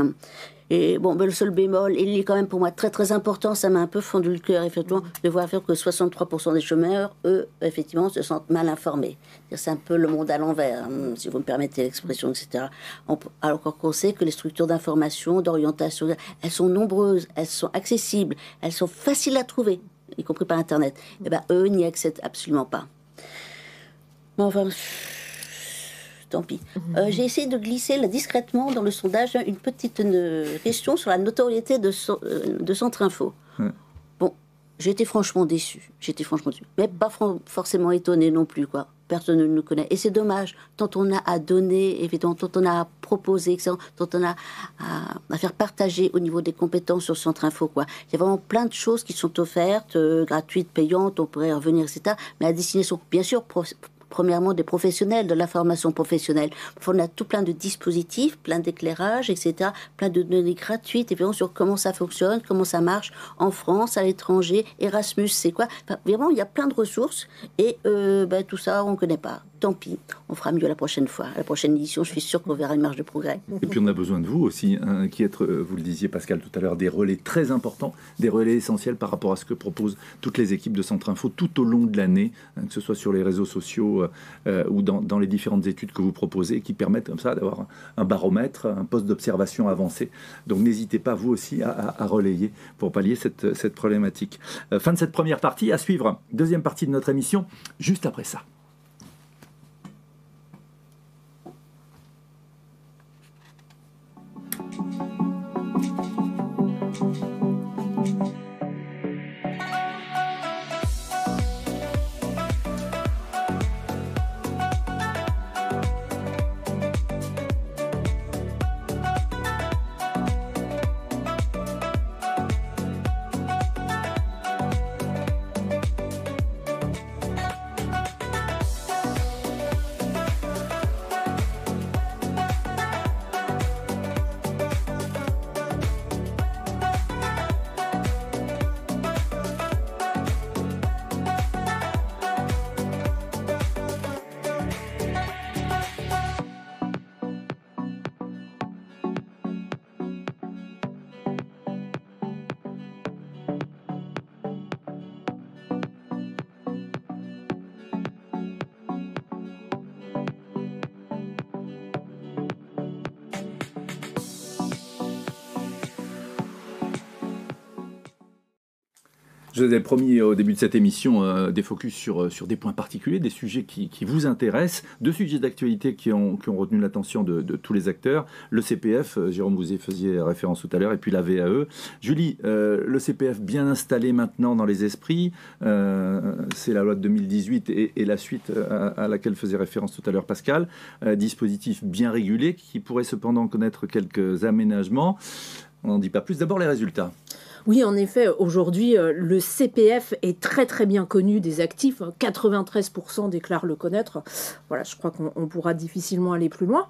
Et bon, ben, le seul bémol, il est quand même pour moi très très important, ça m'a un peu fendu le cœur, effectivement, de voir que 63% des chômeurs, eux, effectivement, se sentent mal informés. C'est un peu le monde à l'envers, si vous me permettez l'expression, etc. Alors qu'on sait que les structures d'information, d'orientation, elles sont nombreuses, elles sont accessibles, elles sont faciles à trouver, y compris par Internet. Eh ben, eux n'y accèdent absolument pas. Bon, enfin... Tant pis. J'ai essayé de glisser là, discrètement dans le sondage une petite question sur la notoriété de Centre Info. Bon, j'ai été franchement déçue. Mais pas forcément étonnée non plus, quoi. Personne ne nous connaît. Et c'est dommage, tant on a à donner, évidemment, tant on a à proposer, etc., tant on a à faire partager au niveau des compétences sur Centre Info, quoi. Il y a vraiment plein de choses qui sont offertes, gratuites, payantes, on pourrait y revenir, etc., mais à destination, bien sûr, premièrement des professionnels, de la formation professionnelle. On a tout plein de dispositifs, plein d'éclairages, etc., plein de données gratuites, et sur comment ça fonctionne, comment ça marche en France, à l'étranger, Erasmus, c'est quoi. Enfin, vraiment, il y a plein de ressources, et tout ça, on ne connaît pas. Tant pis, on fera mieux la prochaine fois. À la prochaine édition, je suis sûre qu'on verra une marge de progrès. Et puis on a besoin de vous aussi, hein, qui êtes, vous le disiez Pascal tout à l'heure, des relais très importants, des relais essentiels par rapport à ce que proposent toutes les équipes de Centre Info tout au long de l'année, hein, que ce soit sur les réseaux sociaux ou dans les différentes études que vous proposez, qui permettent comme ça d'avoir un baromètre, un poste d'observation avancé. Donc n'hésitez pas vous aussi à relayer pour pallier cette problématique. Fin de cette première partie, à suivre deuxième partie de notre émission, juste après ça. Je vous ai promis au début de cette émission des focus sur des points particuliers, des sujets qui vous intéressent, deux sujets d'actualité qui ont retenu l'attention de tous les acteurs. Le CPF, Jérôme, vous y faisiez référence tout à l'heure, et puis la VAE. Julie, le CPF bien installé maintenant dans les esprits, c'est la loi de 2018 et la suite à laquelle faisait référence tout à l'heure Pascal. Dispositif bien régulé qui pourrait cependant connaître quelques aménagements. On n'en dit pas plus. D'abord les résultats. Oui, en effet, aujourd'hui, le CPF est très très bien connu des actifs. 93% déclarent le connaître. Voilà, je crois qu'on pourra difficilement aller plus loin.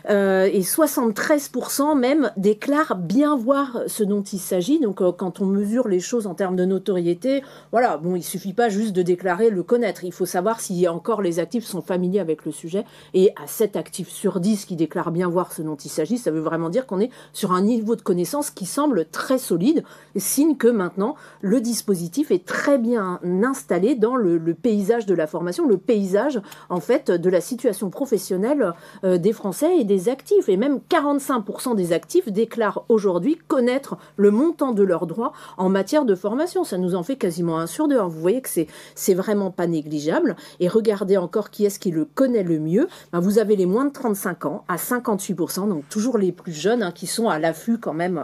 Et 73% même déclarent bien voir ce dont il s'agit. Donc, quand on mesure les choses en termes de notoriété, voilà, bon, il suffit pas juste de déclarer le connaître. Il faut savoir si encore les actifs sont familiers avec le sujet. Et à 7 actifs sur 10 qui déclarent bien voir ce dont il s'agit, ça veut vraiment dire qu'on est sur un niveau de connaissance qui semble très solide. Signe que maintenant, le dispositif est très bien installé dans le paysage de la formation, le paysage, en fait, de la situation professionnelle des Français et des actifs. Et même 45% des actifs déclarent aujourd'hui connaître le montant de leurs droits en matière de formation. Ça nous en fait quasiment 1 sur 2. Hein. Vous voyez que c'est vraiment pas négligeable. Et regardez encore qui est-ce qui le connaît le mieux. Ben, vous avez les moins de 35 ans à 58%, donc toujours les plus jeunes, hein, qui sont à l'affût quand même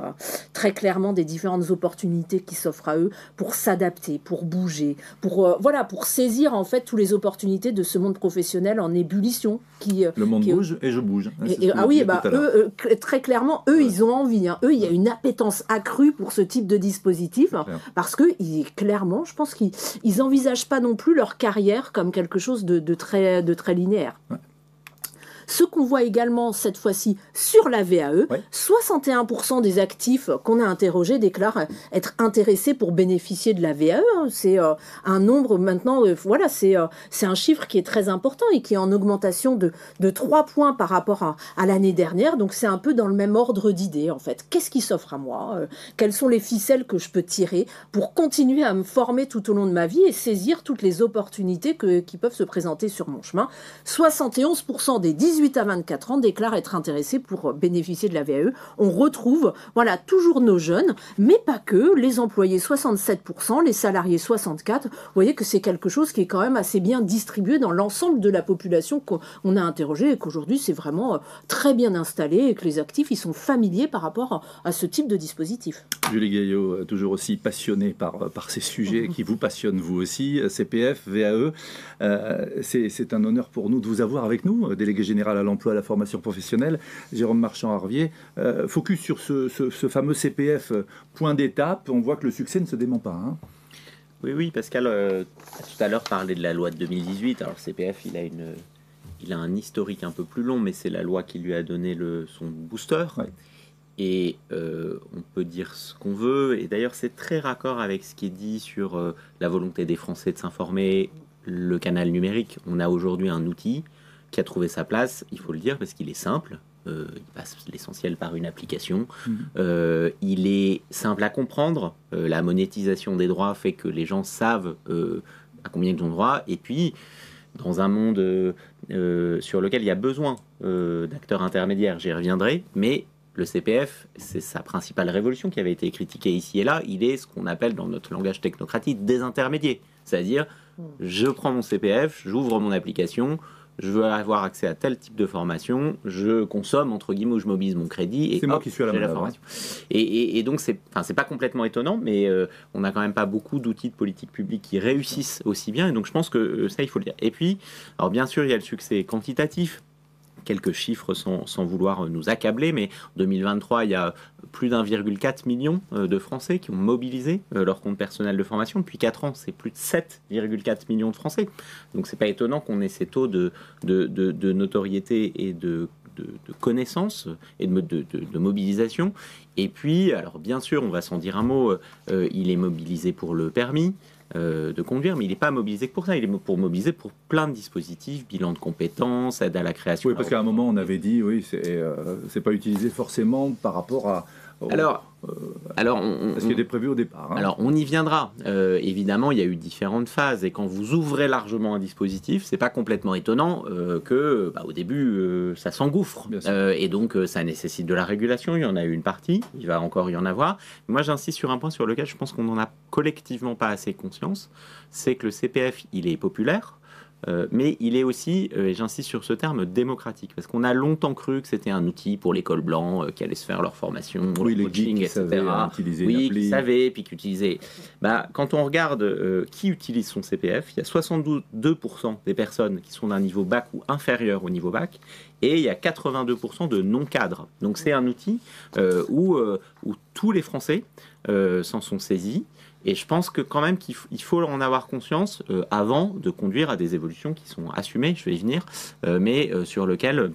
très clairement des différentes opportunités qui s'offrent à eux pour s'adapter, pour bouger, pour saisir en fait toutes les opportunités de ce monde professionnel en ébullition. Le monde bouge et je bouge. Eux, très clairement, ils ont envie. Hein. Eux, il y a une appétence accrue pour ce type de dispositif parce que clairement, je pense qu'ils n'envisagent pas non plus leur carrière comme quelque chose de très linéaire. Ouais. Ce qu'on voit également cette fois-ci sur la VAE, Ouais. 61% des actifs qu'on a interrogés déclarent être intéressés pour bénéficier de la VAE. C'est un nombre maintenant, voilà, c'est un chiffre qui est très important et qui est en augmentation de 3 points par rapport à l'année dernière. Donc c'est un peu dans le même ordre d'idées en fait. Qu'est-ce qui s'offre à moi? Quelles sont les ficelles que je peux tirer pour continuer à me former tout au long de ma vie et saisir toutes les opportunités qui peuvent se présenter sur mon chemin? 71% des 18 à 24 ans déclarent être intéressés pour bénéficier de la VAE. On retrouve, voilà, toujours nos jeunes, mais pas que, les employés 67%, les salariés 64%. Vous voyez que c'est quelque chose qui est quand même assez bien distribué dans l'ensemble de la population qu'on a interrogée et qu'aujourd'hui c'est vraiment très bien installé et que les actifs ils sont familiers par rapport à ce type de dispositif. Julie Gaillot, toujours aussi passionnée par ces sujets qui vous passionnent vous aussi, CPF, VAE. C'est un honneur pour nous de vous avoir avec nous, délégué général à l'emploi et à la formation professionnelle, Jérôme Marchand-Harvier. Focus sur ce fameux CPF, point d'étape. On voit que le succès ne se dément pas. Hein. Oui, Pascal a tout à l'heure parlé de la loi de 2018. Alors, le CPF, il a un historique un peu plus long, mais c'est la loi qui lui a donné son booster. Ouais. Et on peut dire ce qu'on veut. Et d'ailleurs, c'est très raccord avec ce qui est dit sur la volonté des Français de s'informer, le canal numérique. On a aujourd'hui un outil qui a trouvé sa place, il faut le dire, parce qu'il est simple. Il passe l'essentiel par une application. Il est simple à comprendre. La monétisation des droits fait que les gens savent à combien ils ont droit. Et puis, dans un monde sur lequel il y a besoin d'acteurs intermédiaires, j'y reviendrai, mais le CPF, c'est sa principale révolution qui avait été critiquée ici et là. Il est ce qu'on appelle dans notre langage technocratique désintermédié. C'est-à-dire, je prends mon CPF, j'ouvre mon application, je veux avoir accès à tel type de formation, je consomme, entre guillemets, ou je mobilise mon crédit, et c'est moi qui suis à la formation. Et donc, c'est pas complètement étonnant, mais on n'a quand même pas beaucoup d'outils de politique publique qui réussissent aussi bien, et donc je pense que ça, il faut le dire. Et puis, alors bien sûr, il y a le succès quantitatif, quelques chiffres sans vouloir nous accabler, mais en 2023, il y a plus d'1,4 million de Français qui ont mobilisé leur compte personnel de formation. Depuis 4 ans, c'est plus de 7,4 millions de Français. Donc, c'est pas étonnant qu'on ait ces taux de notoriété et de connaissance et de mobilisation. Et puis, alors bien sûr, on va s'en dire un mot, il est mobilisé pour le permis de conduire, mais il n'est pas mobilisé que pour ça, il est mobilisé pour plein de dispositifs, bilan de compétences, aide à la création. Oui, parce qu'à un moment, on avait dit, oui, c'est pas utilisé forcément par rapport à... ce qui était prévu au départ. Hein. Alors, on y viendra. Évidemment, il y a eu différentes phases, et quand vous ouvrez largement un dispositif, c'est pas complètement étonnant que, au début, ça s'engouffre. Et donc, ça nécessite de la régulation. Il y en a eu une partie, il va encore y en avoir. Moi, j'insiste sur un point sur lequel je pense qu'on n'en a collectivement pas assez conscience, c'est que le CPF, il est populaire. Mais il est aussi, et j'insiste sur ce terme, démocratique, parce qu'on a longtemps cru que c'était un outil pour l'école blanc qui allait se faire leur formation, oui, leur coaching, etc. Oui, qui savaient, puis qui utilisaient. Quand on regarde qui utilise son CPF, il y a 62% des personnes qui sont d'un niveau bac ou inférieur au niveau bac, et il y a 82% de non-cadres. Donc c'est un outil où tous les Français s'en sont saisis. Et je pense que quand même qu'il faut en avoir conscience avant de conduire à des évolutions qui sont assumées, je vais y venir, mais sur lequel,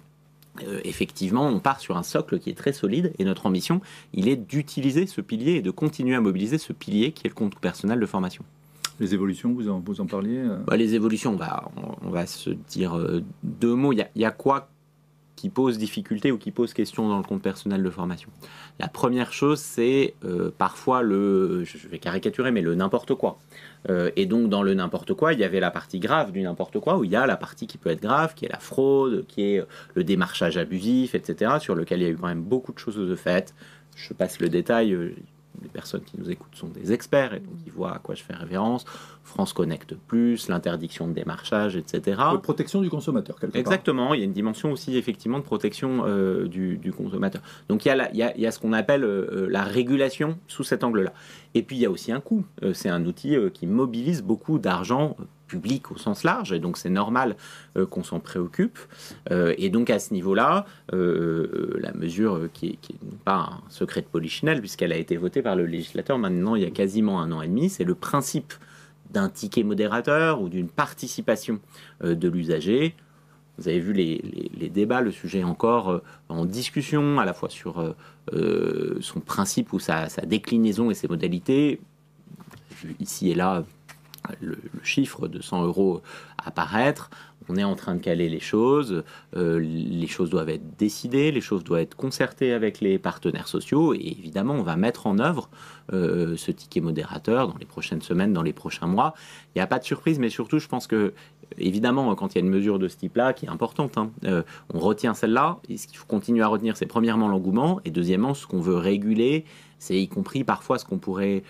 effectivement, on part sur un socle qui est très solide. Et notre ambition, il est d'utiliser ce pilier et de continuer à mobiliser ce pilier qui est le compte personnel de formation. Les évolutions, vous en parliez Les évolutions, on va se dire 2 mots. Il y a quoi qui pose difficulté ou qui pose question dans le compte personnel de formation. La première chose, c'est parfois je vais caricaturer, mais le n'importe quoi. Et donc, dans le n'importe quoi, il y avait la partie grave du n'importe quoi, où il y a la partie qui peut être grave, qui est la fraude, qui est le démarchage abusif, etc., sur lequel il y a eu quand même beaucoup de choses de fait. Je passe le détail. Les personnes qui nous écoutent sont des experts et donc ils voient à quoi je fais référence. France Connect Plus, l'interdiction de démarchage, etc. De protection du consommateur, quelque part. Exactement, il y a une dimension aussi effectivement de protection du consommateur. Donc il y a ce qu'on appelle la régulation sous cet angle-là. Et puis il y a aussi un coût. C'est un outil qui mobilise beaucoup d'argent public au sens large, et donc c'est normal qu'on s'en préoccupe. Et donc à ce niveau-là, la mesure qui est pas un secret de polichinelle, puisqu'elle a été votée par le législateur maintenant il y a quasiment 1 an et demi, c'est le principe d'un ticket modérateur ou d'une participation de l'usager. Vous avez vu les débats, le sujet est encore en discussion, à la fois sur son principe ou sa déclinaison et ses modalités. Ici et là, le chiffre de 100 € apparaître. On est en train de caler les choses doivent être décidées, les choses doivent être concertées avec les partenaires sociaux, et évidemment, on va mettre en œuvre ce ticket modérateur dans les prochaines semaines, dans les prochains mois. Il n'y a pas de surprise, mais surtout, je pense que, évidemment, quand il y a une mesure de ce type-là, qui est importante, on retient celle-là, et ce qu'il faut continuer à retenir, c'est premièrement l'engouement, et deuxièmement, ce qu'on veut réguler, c'est y compris parfois ce qu'on pourrait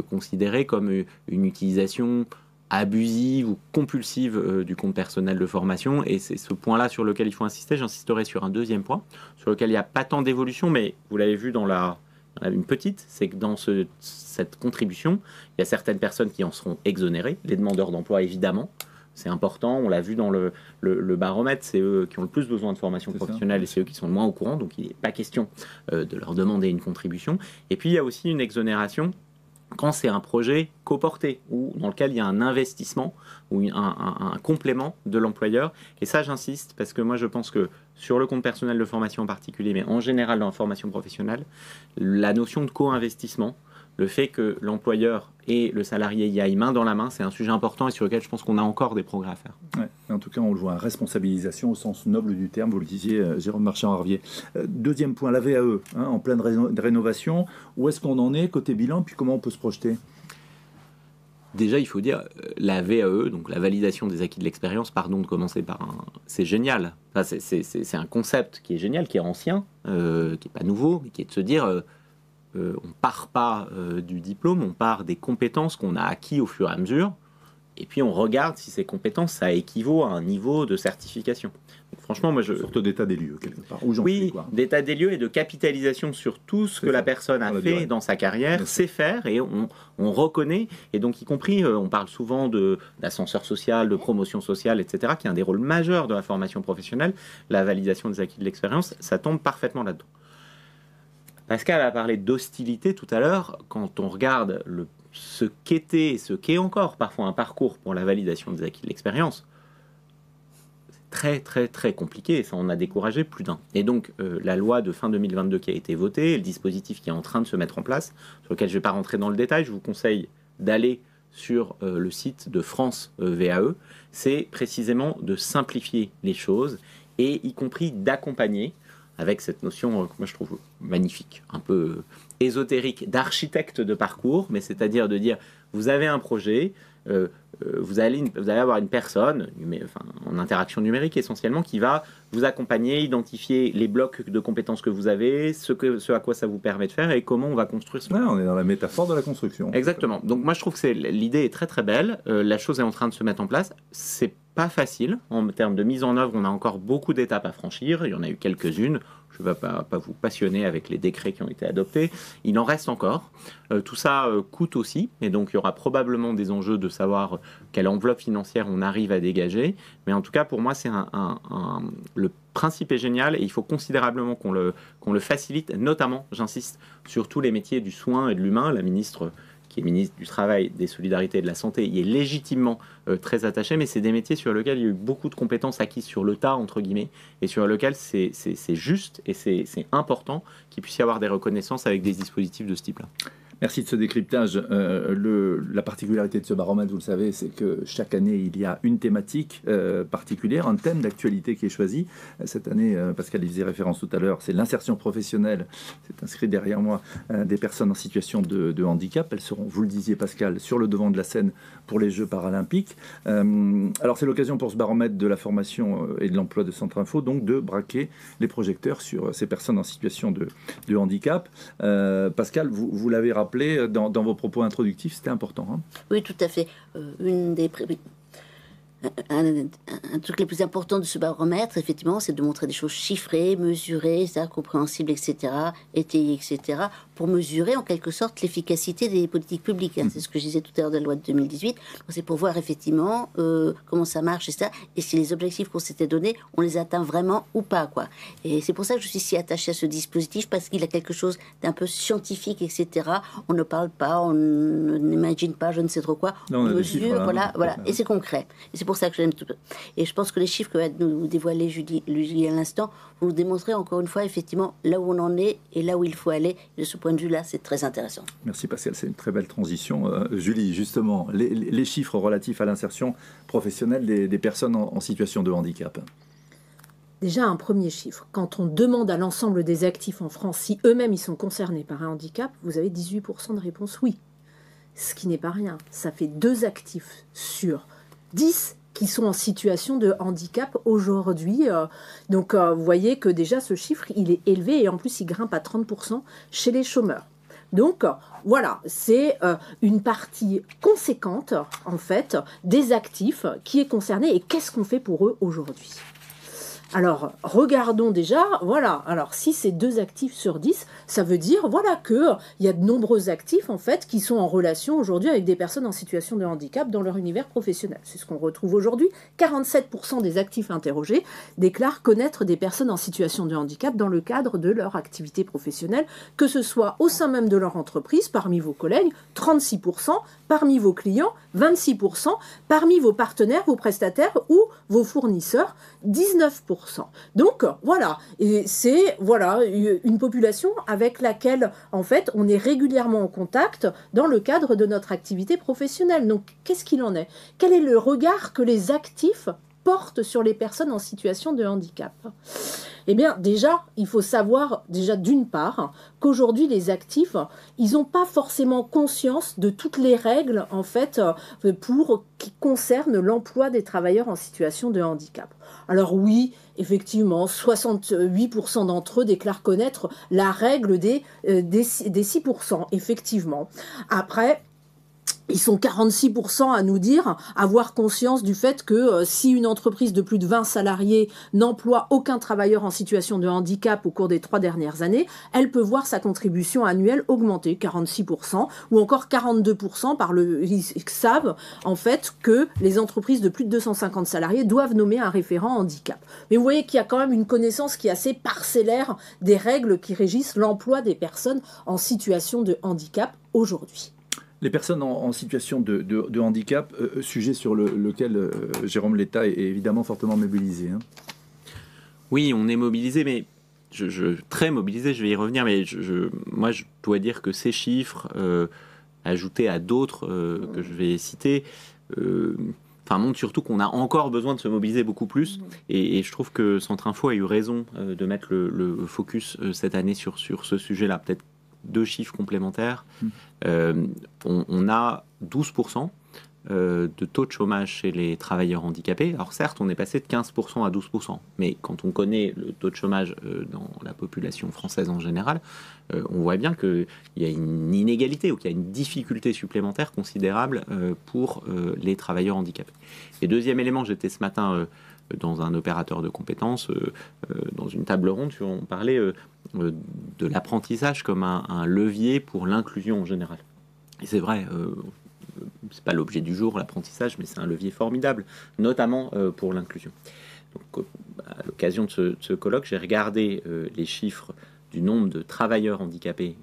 considérer comme une utilisation abusive ou compulsive du compte personnel de formation, et c'est ce point-là sur lequel il faut insister. J'insisterai sur un deuxième point, sur lequel il n'y a pas tant d'évolution, mais vous l'avez vu dans une petite, c'est que dans cette contribution, il y a certaines personnes qui en seront exonérées, les demandeurs d'emploi évidemment, c'est important, on l'a vu dans le baromètre, c'est eux qui ont le plus besoin de formation professionnelle et c'est eux qui sont le moins au courant, donc il n'est pas question de leur demander une contribution. Et puis il y a aussi une exonération quand c'est un projet coporté ou dans lequel il y a un investissement ou un complément de l'employeur. Et ça, j'insiste, parce que moi, je pense que sur le compte personnel de formation en particulier, mais en général dans la formation professionnelle, la notion de co-investissement, le fait que l'employeur et le salarié y aillent main dans la main, c'est un sujet important et sur lequel je pense qu'on a encore des progrès à faire. Ouais, en tout cas, on le voit, responsabilisation au sens noble du terme, vous le disiez, Jérôme Marchand-Harvier. Deuxième point, la VAE, en pleine rénovation. Où est-ce qu'on en est côté bilan, puis comment on peut se projeter ? Déjà, il faut dire, la VAE, donc la validation des acquis de l'expérience, pardon de commencer par c'est génial. Enfin, c'est un concept qui est génial, qui est ancien, qui n'est pas nouveau, mais qui est de se dire... on part pas du diplôme, on part des compétences qu'on a acquis au fur et à mesure, et puis on regarde si ces compétences, ça équivaut à un niveau de certification. Donc, franchement, moi, une sorte d'état des lieux, quelque part. Oui, d'état des lieux et de capitalisation sur tout ce que la personne a fait dans sa carrière, sait faire, et on reconnaît, et donc y compris, on parle souvent d'ascenseur social, de promotion sociale, etc., qui est un des rôles majeurs de la formation professionnelle. La validation des acquis de l'expérience, ça tombe parfaitement là-dedans. Pascal a parlé d'hostilité tout à l'heure. Quand on regarde ce qu'est encore parfois un parcours pour la validation des acquis de l'expérience, c'est très très très compliqué et ça en a découragé plus d'un. Et donc la loi de fin 2022 qui a été votée, le dispositif qui est en train de se mettre en place, sur lequel je ne vais pas rentrer dans le détail, je vous conseille d'aller sur le site de France VAE, c'est précisément de simplifier les choses et y compris d'accompagner avec cette notion que moi je trouve magnifique, un peu ésotérique, d'architecte de parcours, mais c'est-à-dire de dire, vous avez un projet, vous allez avoir une personne, en interaction numérique essentiellement, qui va vous accompagner, identifier les blocs de compétences que vous avez, ce à quoi ça vous permet de faire et comment on va construire ce... Ouais, on est dans la métaphore de la construction. Exactement. Donc moi je trouve que l'idée est très très belle, la chose est en train de se mettre en place, c'est pas facile, en termes de mise en œuvre, on a encore beaucoup d'étapes à franchir, il y en a eu quelques-unes, je ne vais pas vous passionner avec les décrets qui ont été adoptés, il en reste encore, tout ça coûte aussi, et donc il y aura probablement des enjeux de savoir quelle enveloppe financière on arrive à dégager, mais en tout cas pour moi c'est le principe est génial et il faut considérablement qu'on le facilite, notamment, j'insiste, sur tous les métiers du soin et de l'humain. La ministre qui est ministre du Travail, des Solidarités et de la Santé, y est légitimement très attachée, mais c'est des métiers sur lesquels il y a eu beaucoup de compétences acquises sur le tas, entre guillemets, et sur lesquels c'est juste et c'est important qu'il puisse y avoir des reconnaissances avec des dispositifs de ce type-là. Merci de ce décryptage. La particularité de ce baromètre, vous le savez, c'est que chaque année, il y a une thématique particulière, un thème d'actualité qui est choisi. Cette année, Pascal y faisait référence tout à l'heure, c'est l'insertion professionnelle. C'est inscrit derrière moi des personnes en situation de handicap. Elles seront, vous le disiez Pascal, sur le devant de la scène pour les Jeux paralympiques. Alors c'est l'occasion pour ce baromètre de la formation et de l'emploi de Centre Info, donc de braquer les projecteurs sur ces personnes en situation de handicap. Pascal, vous l'avez rappelé, dans vos propos introductifs, c'était important. Hein. Oui, tout à fait. Un truc le plus important de ce baromètre, effectivement, c'est de montrer des choses chiffrées, mesurées, compréhensibles, etc., étayées, etc., pour mesurer en quelque sorte l'efficacité des politiques publiques. C'est ce que je disais tout à l'heure de la loi de 2018. C'est pour voir effectivement comment ça marche et si les objectifs qu'on s'était donnés, on les atteint vraiment ou pas, quoi. Et c'est pour ça que je suis si attachée à ce dispositif, parce qu'il a quelque chose d'un peu scientifique, etc. On ne parle pas, on n'imagine pas, je ne sais trop quoi. Non, on mesure, voilà. Et c'est concret. Et c'est pour ça que je l'aime tout. Et je pense que les chiffres que va nous dévoiler Julie à l'instant vont nous démontrer encore une fois effectivement là où on en est et là où il faut aller. De ce point de vue-là, c'est très intéressant. Merci Pascal, c'est une très belle transition. Julie, justement, les chiffres relatifs à l'insertion professionnelle des personnes en situation de handicap. Déjà, un premier chiffre. Quand on demande à l'ensemble des actifs en France si eux-mêmes ils sont concernés par un handicap, vous avez 18% de réponse oui. Ce qui n'est pas rien. Ça fait 2 actifs sur 10 qui sont en situation de handicap aujourd'hui. Donc, vous voyez que déjà, ce chiffre, il est élevé et en plus, il grimpe à 30% chez les chômeurs. Donc, voilà, c'est une partie conséquente, en fait, des actifs qui est concernée. Et qu'est-ce qu'on fait pour eux aujourd'hui ? Alors, regardons déjà, voilà, alors si c'est 2 actifs sur 10, ça veut dire, voilà, qu'il y a de nombreux actifs, en fait, qui sont en relation aujourd'hui avec des personnes en situation de handicap dans leur univers professionnel. C'est ce qu'on retrouve aujourd'hui. 47% des actifs interrogés déclarent connaître des personnes en situation de handicap dans le cadre de leur activité professionnelle, que ce soit au sein même de leur entreprise, parmi vos collègues, 36%, parmi vos clients, 26%, parmi vos partenaires, vos prestataires ou vos fournisseurs, 19%. Donc voilà, et c'est une population avec laquelle en fait on est régulièrement en contact dans le cadre de notre activité professionnelle. Donc qu'est-ce qu'il en est ? Quel est le regard que les actifs portent sur les personnes en situation de handicap ? Eh bien, déjà, il faut savoir, d'une part, qu'aujourd'hui, les actifs, ils n'ont pas forcément conscience de toutes les règles, en fait, qui concernent l'emploi des travailleurs en situation de handicap. Alors oui, effectivement, 68% d'entre eux déclarent connaître la règle des 6%, effectivement. Après, ils sont 46% à nous dire avoir conscience du fait que si une entreprise de plus de 20 salariés n'emploie aucun travailleur en situation de handicap au cours des 3 dernières années, elle peut voir sa contribution annuelle augmenter, 46%, ou encore 42% ils savent en fait que les entreprises de plus de 250 salariés doivent nommer un référent handicap. Mais vous voyez qu'il y a quand même une connaissance qui est assez parcellaire des règles qui régissent l'emploi des personnes en situation de handicap aujourd'hui. Les personnes en situation de handicap, sujet sur lequel Jérôme Letta est évidemment fortement mobilisé. Hein. Oui, on est mobilisé, mais très mobilisé, je vais y revenir, mais moi je dois dire que ces chiffres, ajoutés à d'autres que je vais citer, montrent surtout qu'on a encore besoin de se mobiliser beaucoup plus, et je trouve que Centre Info a eu raison de mettre le focus cette année sur ce sujet-là, peut-être 2 chiffres complémentaires. On a 12% de taux de chômage chez les travailleurs handicapés. Alors certes, on est passé de 15% à 12%, mais quand on connaît le taux de chômage dans la population française en général, on voit bien qu'il y a une inégalité ou qu'il y a une difficulté supplémentaire considérable pour les travailleurs handicapés. Et deuxième élément, j'étais ce matin dans un opérateur de compétences, dans une table ronde, on parlait de l'apprentissage comme un levier pour l'inclusion en général. Et c'est vrai, c'est pas l'objet du jour, l'apprentissage, mais c'est un levier formidable, notamment pour l'inclusion. Donc, à l'occasion de ce colloque, j'ai regardé les chiffres du nombre de travailleurs handicapés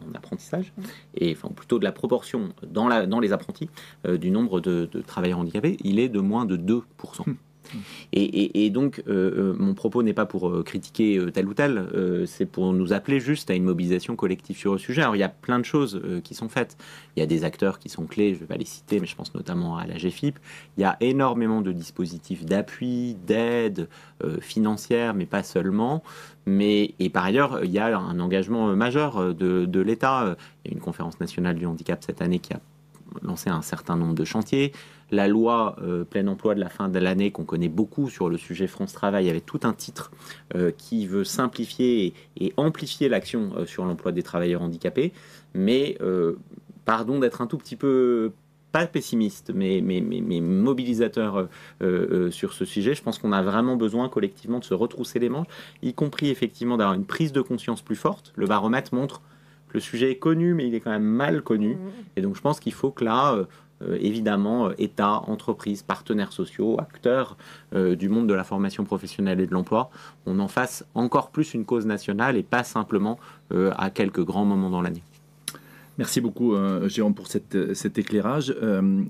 en apprentissage, et enfin plutôt de la proportion dans les apprentis du nombre de travailleurs handicapés, il est de moins de 2%. Et donc, mon propos n'est pas pour critiquer tel ou tel, c'est pour nous appeler juste à une mobilisation collective sur le sujet. Alors, il y a plein de choses qui sont faites. Il y a des acteurs qui sont clés, je ne vais pas les citer, mais je pense notamment à la GFIP. Il y a énormément de dispositifs d'appui, d'aide financière, mais pas seulement. Et par ailleurs, il y a un engagement majeur de l'État. Il y a une conférence nationale du handicap cette année qui a lancé un certain nombre de chantiers. La loi plein emploi de la fin de l'année, qu'on connaît beaucoup sur le sujet France Travail, avait tout un titre qui veut simplifier et amplifier l'action sur l'emploi des travailleurs handicapés. Mais, pardon d'être un tout petit peu, pas pessimiste, mais mobilisateur sur ce sujet, je pense qu'on a vraiment besoin collectivement de se retrousser les manches, y compris effectivement d'avoir une prise de conscience plus forte. Le baromètre montre Le sujet est connu, mais il est quand même mal connu. Et donc je pense qu'il faut que là, évidemment, État, entreprises, partenaires sociaux, acteurs du monde de la formation professionnelle et de l'emploi, on en fasse encore plus une cause nationale et pas simplement à quelques grands moments dans l'année. Merci beaucoup, Jérôme, pour cet éclairage.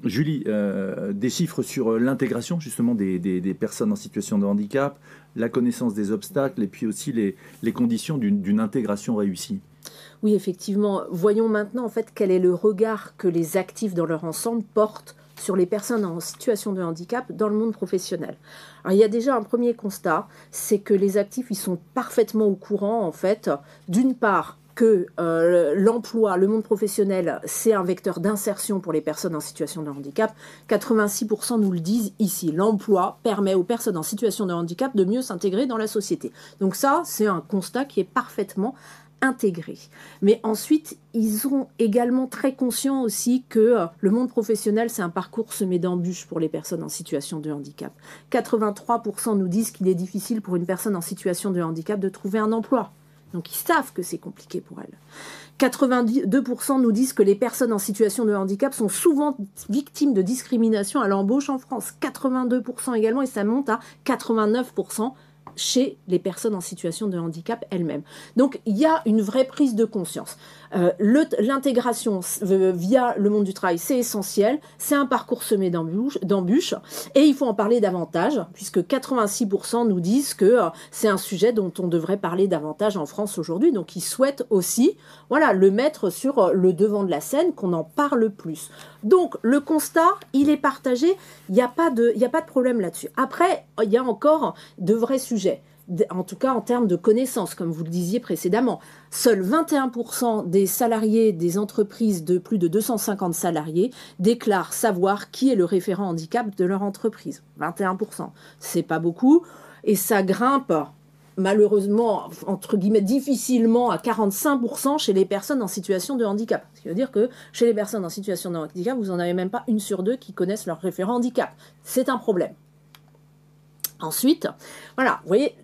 Julie, des chiffres sur l'intégration justement des personnes en situation de handicap, la connaissance des obstacles et puis aussi les conditions d'une intégration réussie. Oui, effectivement. Voyons maintenant en fait quel est le regard que les actifs dans leur ensemble portent sur les personnes en situation de handicap dans le monde professionnel. Alors, il y a déjà un premier constat, c'est que les actifs ils sont parfaitement au courant en fait, d'une part, que l'emploi, le monde professionnel, c'est un vecteur d'insertion pour les personnes en situation de handicap. 86% nous le disent ici. L'emploi permet aux personnes en situation de handicap de mieux s'intégrer dans la société. Donc ça, c'est un constat qui est parfaitement intégré. Mais ensuite, ils sont également très conscients aussi que le monde professionnel, c'est un parcours semé d'embûches pour les personnes en situation de handicap. 83% nous disent qu'il est difficile pour une personne en situation de handicap de trouver un emploi. Donc ils savent que c'est compliqué pour elles. 82% nous disent que les personnes en situation de handicap sont souvent victimes de discrimination à l'embauche en France. 82% également, et ça monte à 89% chez les personnes en situation de handicap elles-mêmes. Donc il y a une vraie prise de conscience. L'intégration via le monde du travail, c'est essentiel, c'est un parcours semé d'embûches, et il faut en parler davantage, puisque 86% nous disent que c'est un sujet dont on devrait parler davantage en France aujourd'hui, donc ils souhaitent aussi le mettre sur le devant de la scène, qu'on en parle plus. Donc le constat, il est partagé, il n'y a pas de problème là-dessus. Après, il y a encore de vrais sujets. En tout cas en termes de connaissances, comme vous le disiez précédemment. Seuls 21% des salariés des entreprises de plus de 250 salariés déclarent savoir qui est le référent handicap de leur entreprise. 21%. C'est pas beaucoup. Et ça grimpe, malheureusement, entre guillemets, difficilement à 45% chez les personnes en situation de handicap. Ce qui veut dire que chez les personnes en situation de handicap, vous n'en avez même pas 1 sur 2 qui connaissent leur référent handicap. C'est un problème. Ensuite, vous voyez,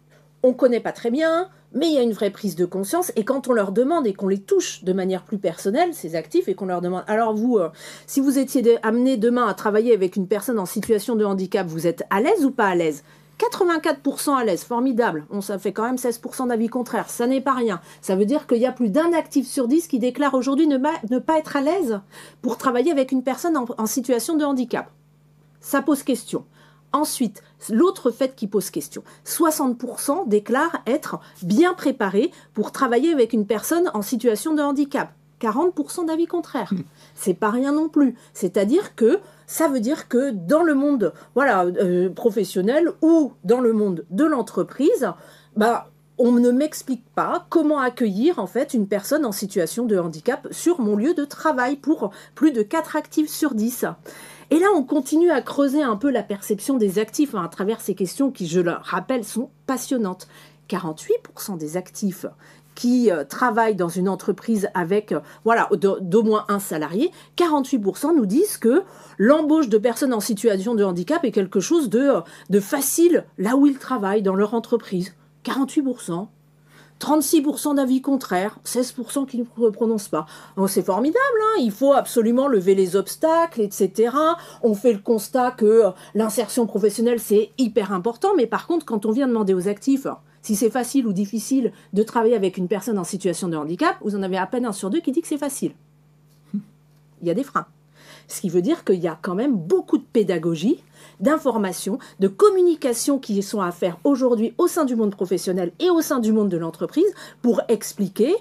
on ne connaît pas très bien, mais il y a une vraie prise de conscience. Et quand on leur demande et qu'on les touche de manière plus personnelle, ces actifs, et qu'on leur demande, alors vous, si vous étiez amené demain à travailler avec une personne en situation de handicap, vous êtes à l'aise ou pas à l'aise ? 84% à l'aise, formidable. Ça fait quand même 16% d'avis contraires. Ça n'est pas rien. Ça veut dire qu'il y a plus d'un actif sur 10 qui déclare aujourd'hui ne pas être à l'aise pour travailler avec une personne en situation de handicap. Ça pose question. Ensuite, l'autre fait qui pose question, 60% déclarent être bien préparés pour travailler avec une personne en situation de handicap. 40% d'avis contraires. C'est pas rien non plus. C'est-à-dire que ça veut dire que dans le monde professionnel ou dans le monde de l'entreprise, on ne m'explique pas comment accueillir en fait une personne en situation de handicap sur mon lieu de travail pour plus de 4 actifs sur 10. Et là, on continue à creuser un peu la perception des actifs à travers ces questions qui, je le rappelle, sont passionnantes. 48% des actifs qui travaillent dans une entreprise avec d'au moins un salarié, 48% nous disent que l'embauche de personnes en situation de handicap est quelque chose de facile là où ils travaillent, dans leur entreprise. 48%. 36% d'avis contraires, 16% qui ne prononcent pas. Donc c'est formidable, il faut absolument lever les obstacles, etc. On fait le constat que l'insertion professionnelle, c'est hyper important, mais par contre, quand on vient demander aux actifs si c'est facile ou difficile de travailler avec une personne en situation de handicap, vous en avez à peine 1 sur 2 qui dit que c'est facile. Il y a des freins. Ce qui veut dire qu'il y a quand même beaucoup de pédagogie, d'information, de communication qui sont à faire aujourd'hui au sein du monde professionnel et au sein du monde de l'entreprise pour expliquer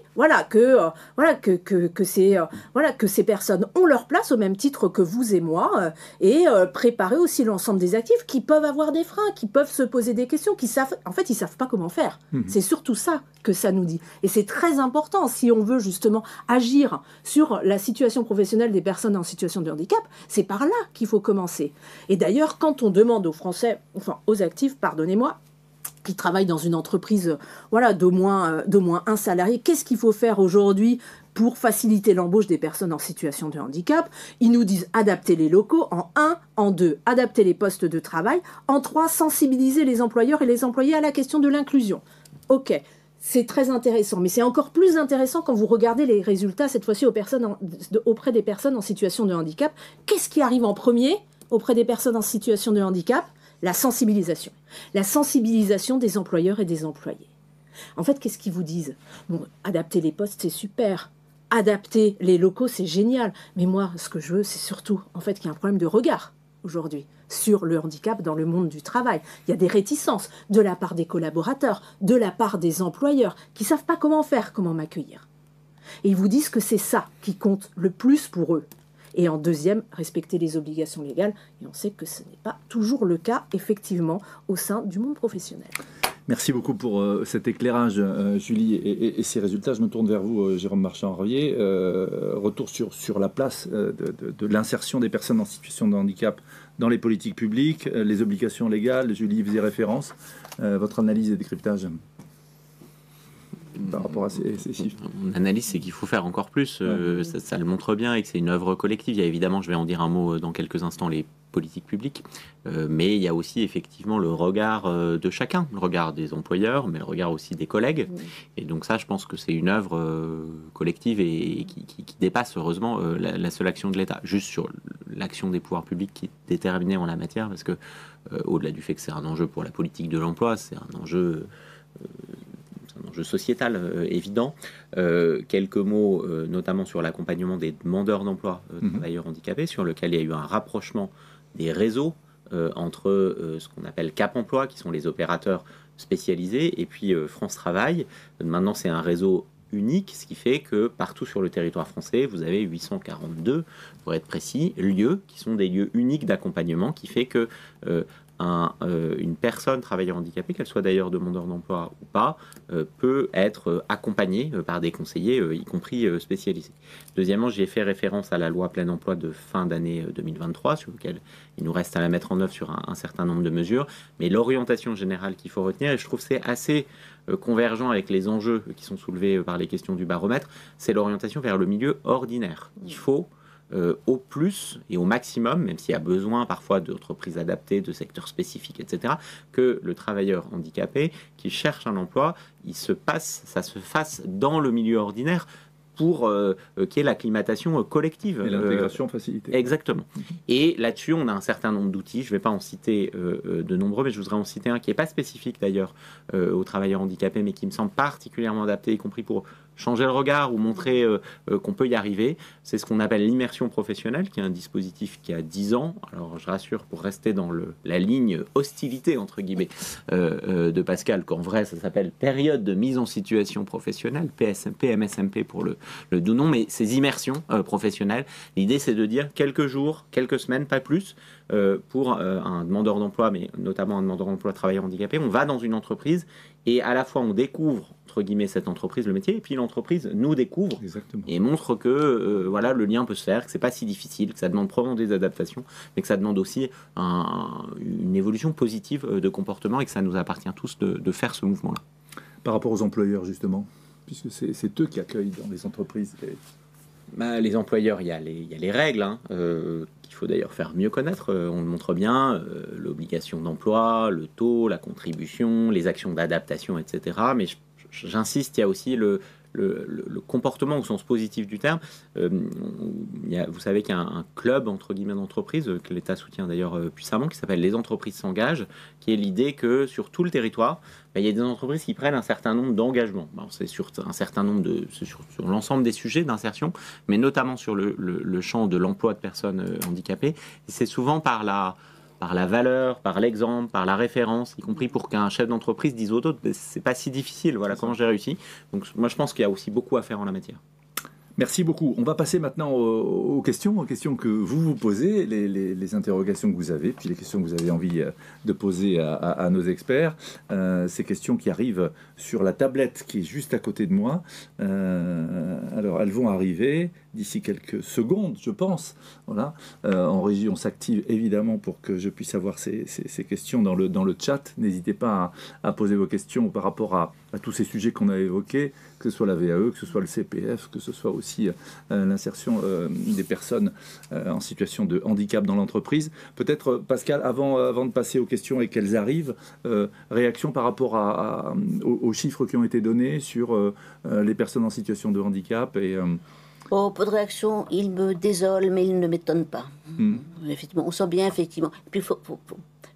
que ces personnes ont leur place au même titre que vous et moi et préparer aussi l'ensemble des actifs qui peuvent avoir des freins, qui peuvent se poser des questions, ils savent pas comment faire. C'est surtout ça que ça nous dit. Et c'est très important si on veut justement agir sur la situation professionnelle des personnes en situation de handicap, c'est par là qu'il faut commencer. Et d'ailleurs, quand on demande aux actifs, pardonnez-moi, qui travaillent dans une entreprise d'au moins un salarié, qu'est-ce qu'il faut faire aujourd'hui pour faciliter l'embauche des personnes en situation de handicap? Ils nous disent adapter les locaux en 1, en 2, adapter les postes de travail, en 3, sensibiliser les employeurs et les employés à la question de l'inclusion. Ok, c'est très intéressant, mais c'est encore plus intéressant quand vous regardez les résultats, cette fois-ci auprès des personnes en situation de handicap. Qu'est-ce qui arrive en premier auprès des personnes en situation de handicap? La sensibilisation. La sensibilisation des employeurs et des employés. En fait, qu'est-ce qu'ils vous disent? Bon, adapter les postes, c'est super. Adapter les locaux, c'est génial. Mais moi, ce que je veux, c'est surtout en fait, qu'il y a un problème de regard aujourd'hui sur le handicap dans le monde du travail. Il y a des réticences de la part des collaborateurs, de la part des employeurs qui ne savent pas comment faire, comment m'accueillir. Et ils vous disent que c'est ça qui compte le plus pour eux. Et en deuxième, respecter les obligations légales. Et on sait que ce n'est pas toujours le cas, effectivement, au sein du monde professionnel. Merci beaucoup pour cet éclairage, Julie, et ces résultats. Je me tourne vers vous, Jérôme Marchand-Ravier. Retour sur la place de l'insertion des personnes en situation de handicap dans les politiques publiques, les obligations légales. Julie faisait référence. Votre analyse et décryptage par rapport à ces chiffres. Mon analyse, c'est qu'il faut faire encore plus. Ça le montre bien et que c'est une œuvre collective. Il y a évidemment, je vais en dire un mot dans quelques instants, les politiques publiques, mais il y a aussi effectivement le regard de chacun, le regard des employeurs, mais le regard aussi des collègues. Et donc ça, je pense que c'est une œuvre collective et qui dépasse heureusement la seule action de l'État. Juste sur l'action des pouvoirs publics qui est déterminée en la matière, parce que au-delà du fait que c'est un enjeu pour la politique de l'emploi, c'est un enjeu sociétal évident. Quelques mots notamment sur l'accompagnement des demandeurs d'emploi travailleurs handicapés, sur lequel il y a eu un rapprochement des réseaux entre ce qu'on appelle Cap Emploi, qui sont les opérateurs spécialisés, et puis France Travail. Maintenant, c'est un réseau unique, ce qui fait que partout sur le territoire français, vous avez 842, pour être précis, lieux qui sont des lieux uniques d'accompagnement, qui fait que une personne travailleur handicapée, qu'elle soit d'ailleurs demandeur d'emploi ou pas, peut être accompagnée par des conseillers, y compris spécialisés. Deuxièmement, j'ai fait référence à la loi plein emploi de fin d'année 2023, sur laquelle il nous reste à la mettre en œuvre sur un certain nombre de mesures, mais l'orientation générale qu'il faut retenir, et je trouve que c'est assez convergent avec les enjeux qui sont soulevés par les questions du baromètre, c'est l'orientation vers le milieu ordinaire. Il faut au plus et au maximum, même s'il y a besoin parfois d'entreprises adaptées, de secteurs spécifiques, etc., que le travailleur handicapé qui cherche un emploi, ça se fasse dans le milieu ordinaire pour qu'il y ait l'acclimatation collective. Et l'intégration facilitée. Exactement. Et là-dessus, on a un certain nombre d'outils. Je ne vais pas en citer de nombreux, mais je voudrais en citer un qui n'est pas spécifique d'ailleurs aux travailleurs handicapés, mais qui me semble particulièrement adapté, y compris pour changer le regard ou montrer qu'on peut y arriver. C'est ce qu'on appelle l'immersion professionnelle, qui est un dispositif qui a 10 ans. Alors, je rassure, pour rester dans la ligne hostilité, entre guillemets, de Pascal, qu'en vrai, ça s'appelle période de mise en situation professionnelle, PMSMP pour le doux nom, mais ces immersions professionnelles, l'idée, c'est de dire quelques jours, quelques semaines, pas plus, pour un demandeur d'emploi, mais notamment un demandeur d'emploi travailleur handicapé. On va dans une entreprise et à la fois, on découvre entre guillemets cette entreprise, le métier, et puis l'entreprise nous découvre. Exactement. Et montre que voilà, le lien peut se faire, que c'est pas si difficile, que ça demande probablement des adaptations, mais que ça demande aussi une évolution positive de comportement et que ça nous appartient tous de faire ce mouvement-là. Par rapport aux employeurs, justement, puisque c'est eux qui accueillent dans les entreprises. Les employeurs, il y a les règles, qu'il faut d'ailleurs faire mieux connaître. On le montre bien, l'obligation d'emploi, le taux, la contribution, les actions d'adaptation, etc. Mais j'insiste, il y a aussi le comportement au sens positif du terme. Vous savez qu'il y a un club, entre guillemets, d'entreprises, que l'État soutient d'ailleurs puissamment, qui s'appelle Les entreprises s'engagent, qui est l'idée que sur tout le territoire, il y a des entreprises qui prennent un certain nombre d'engagements. C'est sur un certain nombre sur l'ensemble des sujets d'insertion, mais notamment sur le champ de l'emploi de personnes handicapées. Et c'est souvent par la valeur, par l'exemple, par la référence, y compris pour qu'un chef d'entreprise dise aux autres, c'est pas si difficile, voilà comment j'ai réussi. Donc moi je pense qu'il y a aussi beaucoup à faire en la matière. Merci beaucoup. On va passer maintenant aux questions que vous posez, les interrogations que vous avez, puis les questions que vous avez envie de poser à nos experts. Ces questions qui arrivent sur la tablette qui est juste à côté de moi. Alors, elles vont arriver d'ici quelques secondes, je pense. Voilà. En régie, on s'active évidemment pour que je puisse avoir ces questions dans le chat. N'hésitez pas à poser vos questions par rapport à à tous ces sujets qu'on a évoqués, que ce soit la VAE, que ce soit le CPF, que ce soit aussi l'insertion des personnes en situation de handicap dans l'entreprise. Peut-être, Pascal, avant de passer aux questions et qu'elles arrivent, réaction par rapport aux chiffres qui ont été donnés sur les personnes en situation de handicap et... Oh, peu de réaction, il me désole, mais il ne m'étonne pas. Effectivement, on sent bien, effectivement. Et puis,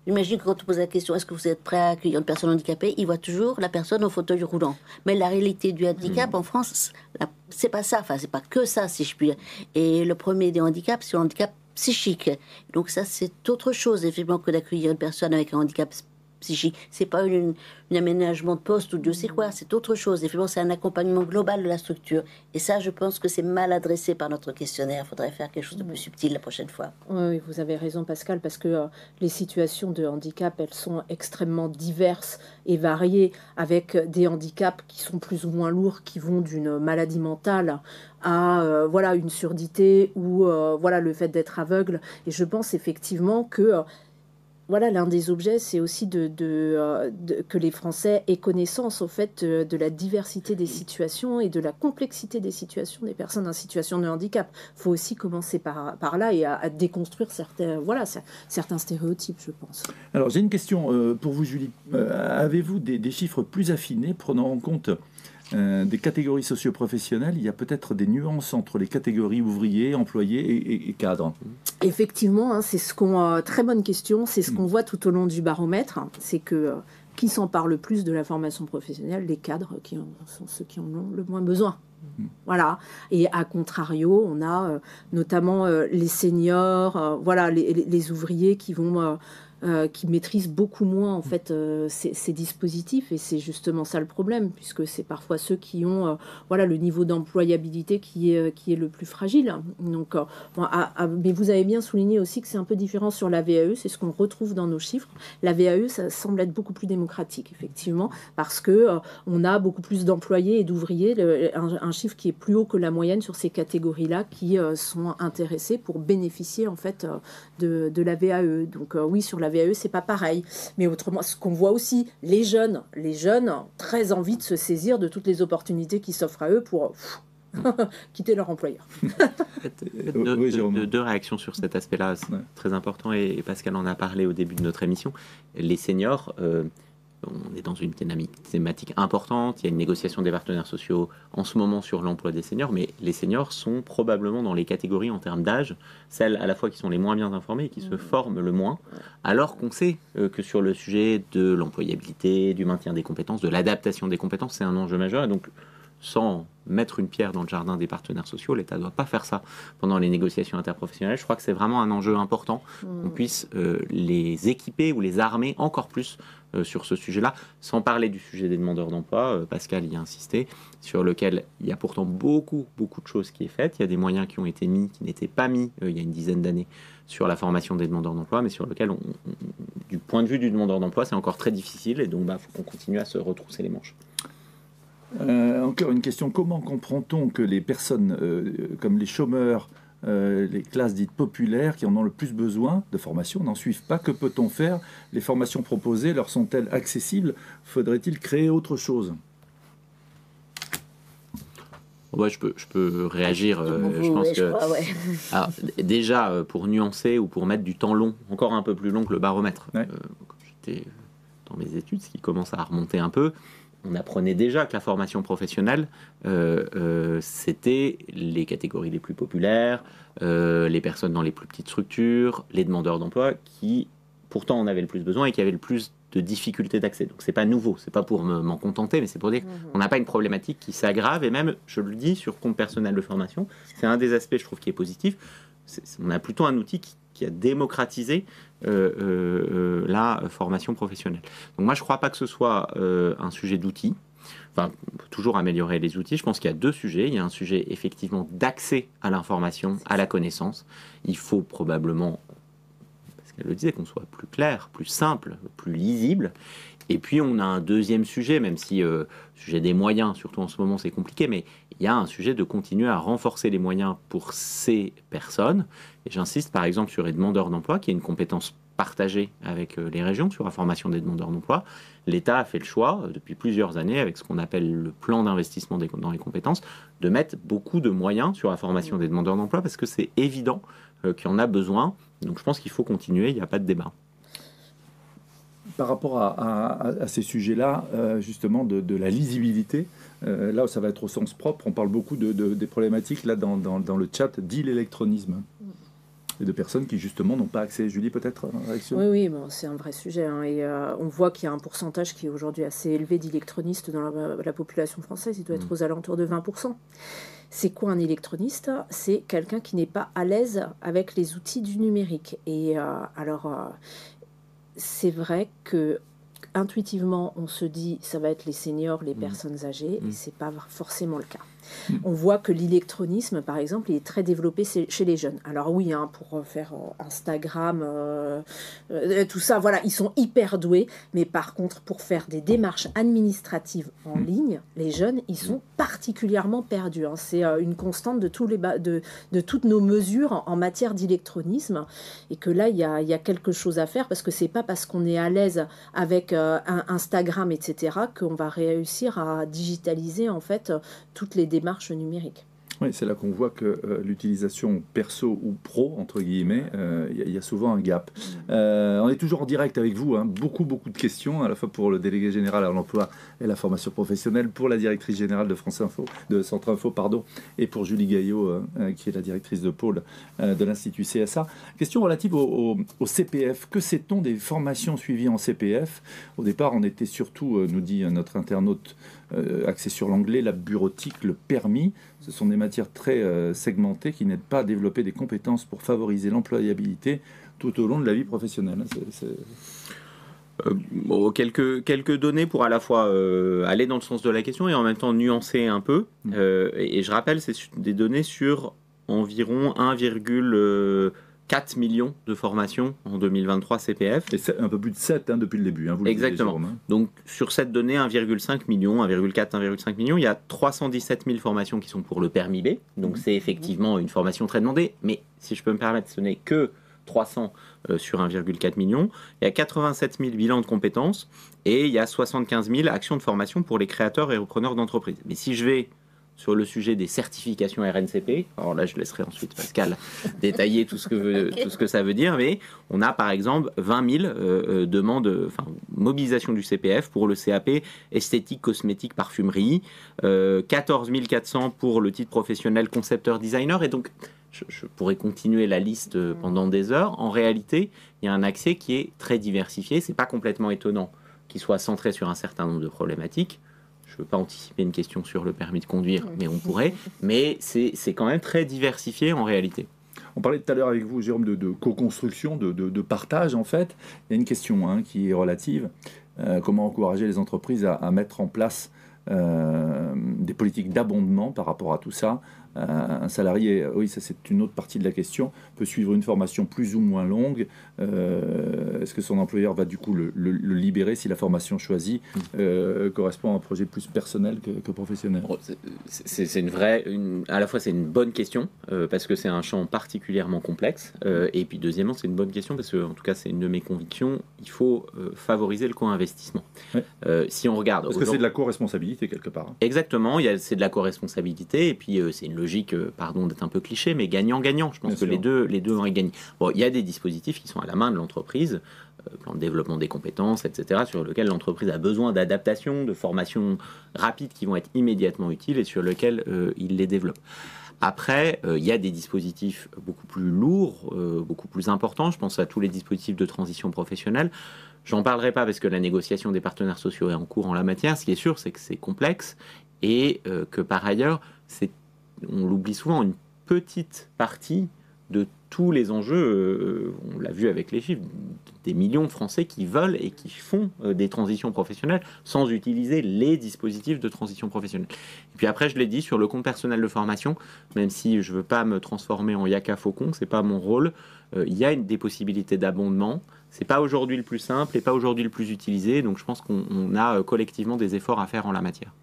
j'imagine que quand on pose la question, est-ce que vous êtes prêt à accueillir une personne handicapée, il voit toujours la personne au fauteuil roulant. Mais la réalité du handicap en France, c'est pas ça. Enfin, c'est pas que ça, si je puis dire. Et le premier des handicaps, c'est le handicap psychique. Donc ça, c'est autre chose, effectivement, que d'accueillir une personne avec un handicap psychique. C'est pas un aménagement de poste ou Dieu sait quoi, c'est autre chose. Effectivement, c'est un accompagnement global de la structure. Et ça, je pense que c'est mal adressé par notre questionnaire. Il faudrait faire quelque chose de plus subtil la prochaine fois. Oui, vous avez raison, Pascal, parce que les situations de handicap, elles sont extrêmement diverses et variées, avec des handicaps qui sont plus ou moins lourds, qui vont d'une maladie mentale à voilà, une surdité ou voilà, le fait d'être aveugle. Et je pense effectivement que voilà, l'un des objets, c'est aussi que les Français aient connaissance au fait de la diversité des situations et de la complexité des situations des personnes en situation de handicap. Il faut aussi commencer par là et à déconstruire certains stéréotypes, je pense. Alors, j'ai une question pour vous, Julie. Avez-vous des chiffres plus affinés prenant en compte des catégories socio-professionnelles? Il y a peut-être des nuances entre les catégories ouvriers, employés et cadres. Effectivement, hein, c'est très bonne question. C'est ce qu'on voit tout au long du baromètre. C'est que qui s'en parle le plus de la formation professionnelle? Les cadres, qui sont ceux qui en ont le moins besoin. Voilà. Et à contrario, on a notamment les seniors, voilà, les ouvriers qui vont qui maîtrisent beaucoup moins en fait ces dispositifs, et c'est justement ça le problème, puisque c'est parfois ceux qui ont voilà, le niveau d'employabilité qui est le plus fragile. Donc, mais vous avez bien souligné aussi que c'est un peu différent sur la VAE, c'est ce qu'on retrouve dans nos chiffres. La VAE, ça semble être beaucoup plus démocratique, effectivement, parce que on a beaucoup plus d'employés et d'ouvriers, un chiffre qui est plus haut que la moyenne sur ces catégories-là qui sont intéressés pour bénéficier en fait de la VAE. Donc oui, sur la VAE, c'est pas pareil. Mais autrement, ce qu'on voit aussi, les jeunes ont très envie de se saisir de toutes les opportunités qui s'offrent à eux pour quitter leur employeur. Deux réactions sur cet aspect-là, c'est très important, et Pascal en a parlé au début de notre émission. Les seniors, on est dans une thématique importante, il y a une négociation des partenaires sociaux en ce moment sur l'emploi des seniors, mais les seniors sont probablement dans les catégories en termes d'âge, celles à la fois qui sont les moins bien informées et qui se forment le moins, alors qu'on sait que sur le sujet de l'employabilité, du maintien des compétences, de l'adaptation des compétences, c'est un enjeu majeur, et donc sans mettre une pierre dans le jardin des partenaires sociaux, l'État ne doit pas faire ça pendant les négociations interprofessionnelles. Je crois que c'est vraiment un enjeu important qu'on puisse les équiper ou les armer encore plus sur ce sujet-là, sans parler du sujet des demandeurs d'emploi. Pascal y a insisté, sur lequel il y a pourtant beaucoup de choses qui est faites. Il y a des moyens qui ont été mis, qui n'étaient pas mis il y a une dizaine d'années sur la formation des demandeurs d'emploi, mais sur lequel, du point de vue du demandeur d'emploi, c'est encore très difficile, et donc il faut qu'on continue à se retrousser les manches. Encore une question, comment comprend-on que les personnes comme les chômeurs, les classes dites populaires qui en ont le plus besoin de formation n'en suivent pas? Que peut-on faire? Les formations proposées leur sont-elles accessibles? Faudrait-il créer autre chose? Ouais, je peux réagir. Je pense que alors, déjà, pour nuancer ou pour mettre du temps long, encore un peu plus long que le baromètre, quand j'étais dans mes études, ce qui commence à remonter un peu, on apprenait déjà que la formation professionnelle, c'était les catégories les plus populaires, les personnes dans les plus petites structures, les demandeurs d'emploi qui, pourtant, en avaient le plus besoin et qui avaient le plus de difficultés d'accès. Donc, c'est pas nouveau, c'est pas pour m'en contenter, mais c'est pour dire qu'on n'a pas une problématique qui s'aggrave, et même, je le dis, sur compte personnel de formation, c'est un des aspects, je trouve, qui est positif. On a plutôt un outil qui a démocratisé la formation professionnelle. Donc moi, je ne crois pas que ce soit un sujet d'outils. Enfin, on peut toujours améliorer les outils. Je pense qu'il y a deux sujets. Il y a un sujet, effectivement, d'accès à l'information, à la connaissance. Il faut probablement, parce qu'elle le disait, qu'on soit plus clair, plus simple, plus lisible. Et puis on a un deuxième sujet, même si le sujet des moyens, surtout en ce moment c'est compliqué, mais il y a un sujet de continuer à renforcer les moyens pour ces personnes. Et j'insiste par exemple sur les demandeurs d'emploi, qui est une compétence partagée avec les régions sur la formation des demandeurs d'emploi. L'État a fait le choix, depuis plusieurs années, avec ce qu'on appelle le plan d'investissement dans les compétences, de mettre beaucoup de moyens sur la formation des demandeurs d'emploi, parce que c'est évident qu'il y en a besoin. Donc je pense qu'il faut continuer, il n'y a pas de débat. Par rapport à ces sujets-là, justement, de la lisibilité, là où ça va être au sens propre, on parle beaucoup des problématiques, là, dans le chat, dit l'électronisme. Et de personnes qui, justement, n'ont pas accès. Julie, peut-être, réaction ? Oui, bon, c'est un vrai sujet. Hein, et on voit qu'il y a un pourcentage qui est aujourd'hui assez élevé d'électronistes dans la population française. Il doit être aux alentours de 20%. C'est quoi un électroniste ? C'est quelqu'un qui n'est pas à l'aise avec les outils du numérique. Et c'est vrai que intuitivement, on se dit ça va être les seniors, les personnes âgées, et c'est pas forcément le cas. On voit que l'électronisme, par exemple, il est très développé chez les jeunes. Alors oui, hein, pour faire Instagram, tout ça, voilà, ils sont hyper doués. Mais par contre, pour faire des démarches administratives en ligne, les jeunes, ils sont particulièrement perdus. Hein. C'est une constante de toutes nos mesures en matière d'électronisme. Et que là, il y a quelque chose à faire, parce que c'est pas parce qu'on est à l'aise avec Instagram, etc., qu'on va réussir à digitaliser, en fait, toutes les démarches numériques. Oui, c'est là qu'on voit que l'utilisation perso ou pro, entre guillemets, il y a souvent un gap. On est toujours en direct avec vous, hein, beaucoup de questions, à la fois pour le délégué général à l'emploi et la formation professionnelle, pour la directrice générale de Centre Info, et pour Julie Gaillot, qui est la directrice de pôle de l'Institut CSA. Question relative au CPF. Que sait-on des formations suivies en CPF ? Au départ, on était surtout, nous dit notre internaute, axé sur l'anglais, la bureautique, le permis. Ce sont des matières très segmentées qui n'aident pas à développer des compétences pour favoriser l'employabilité tout au long de la vie professionnelle. Quelques données pour à la fois aller dans le sens de la question et en même temps nuancer un peu. Et je rappelle, c'est des données sur environ 1,4 million de formations en 2023 CPF. Et c'est un peu plus de 7 depuis le début. Vous exactement. Le disiez, donc sur cette donnée, 1,5 million, 1,5 million, il y a 317 000 formations qui sont pour le permis B. Donc c'est effectivement une formation très demandée. Mais si je peux me permettre, ce n'est que 300 sur 1,4 million. Il y a 87 000 bilans de compétences et il y a 75 000 actions de formation pour les créateurs et repreneurs d'entreprises. Mais si je vais sur le sujet des certifications RNCP, alors là je laisserai ensuite Pascal détailler tout ce que ça veut dire, mais on a par exemple 20 000 demandes, mobilisation du CPF pour le CAP esthétique, cosmétique, parfumerie, 14 400 pour le titre professionnel concepteur designer, et donc je pourrais continuer la liste pendant des heures. En réalité, il y a un accès qui est très diversifié. C'est pas complètement étonnant qu'il soit centré sur un certain nombre de problématiques. Je ne veux pas anticiper une question sur le permis de conduire, mais on pourrait. Mais c'est quand même très diversifié en réalité. On parlait tout à l'heure avec vous, Jérôme, de co-construction, de partage en fait. Il y a une question qui est relative. Comment encourager les entreprises à mettre en place des politiques d'abondement par rapport à tout ça. Un salarié, oui, ça c'est une autre partie de la question, peut suivre une formation plus ou moins longue. Est-ce que son employeur va du coup le libérer si la formation choisie correspond à un projet plus personnel que professionnel ? C'est à la fois c'est une bonne question parce que c'est un champ particulièrement complexe et puis deuxièmement c'est une bonne question parce que en tout cas c'est une de mes convictions, il faut favoriser le co-investissement. Ouais. Si on regarde... Parce que c'est de la co-responsabilité quelque part. Exactement, c'est de la co-responsabilité et puis c'est une logique, pardon d'être un peu cliché, mais gagnant-gagnant. Je pense que les deux vont y gagner. Bon, il y a des dispositifs qui sont à la main de l'entreprise, plan de développement des compétences, etc., sur lequel l'entreprise a besoin d'adaptation, de formation rapide qui vont être immédiatement utiles et sur lequel il les développe. Après, il y a des dispositifs beaucoup plus lourds, beaucoup plus importants. Je pense à tous les dispositifs de transition professionnelle. J'en parlerai pas parce que la négociation des partenaires sociaux est en cours en la matière. Ce qui est sûr, c'est que c'est complexe et que par ailleurs, on l'oublie souvent, une petite partie de tous les enjeux, on l'a vu avec les chiffres, des millions de Français qui veulent et qui font des transitions professionnelles sans utiliser les dispositifs de transition professionnelle. Et puis après, je l'ai dit, sur le compte personnel de formation, même si je ne veux pas me transformer en Yaka Faucon, ce n'est pas mon rôle, il y a des possibilités d'abondement. Ce n'est pas aujourd'hui le plus simple et pas aujourd'hui le plus utilisé, donc je pense qu'on a collectivement des efforts à faire en la matière.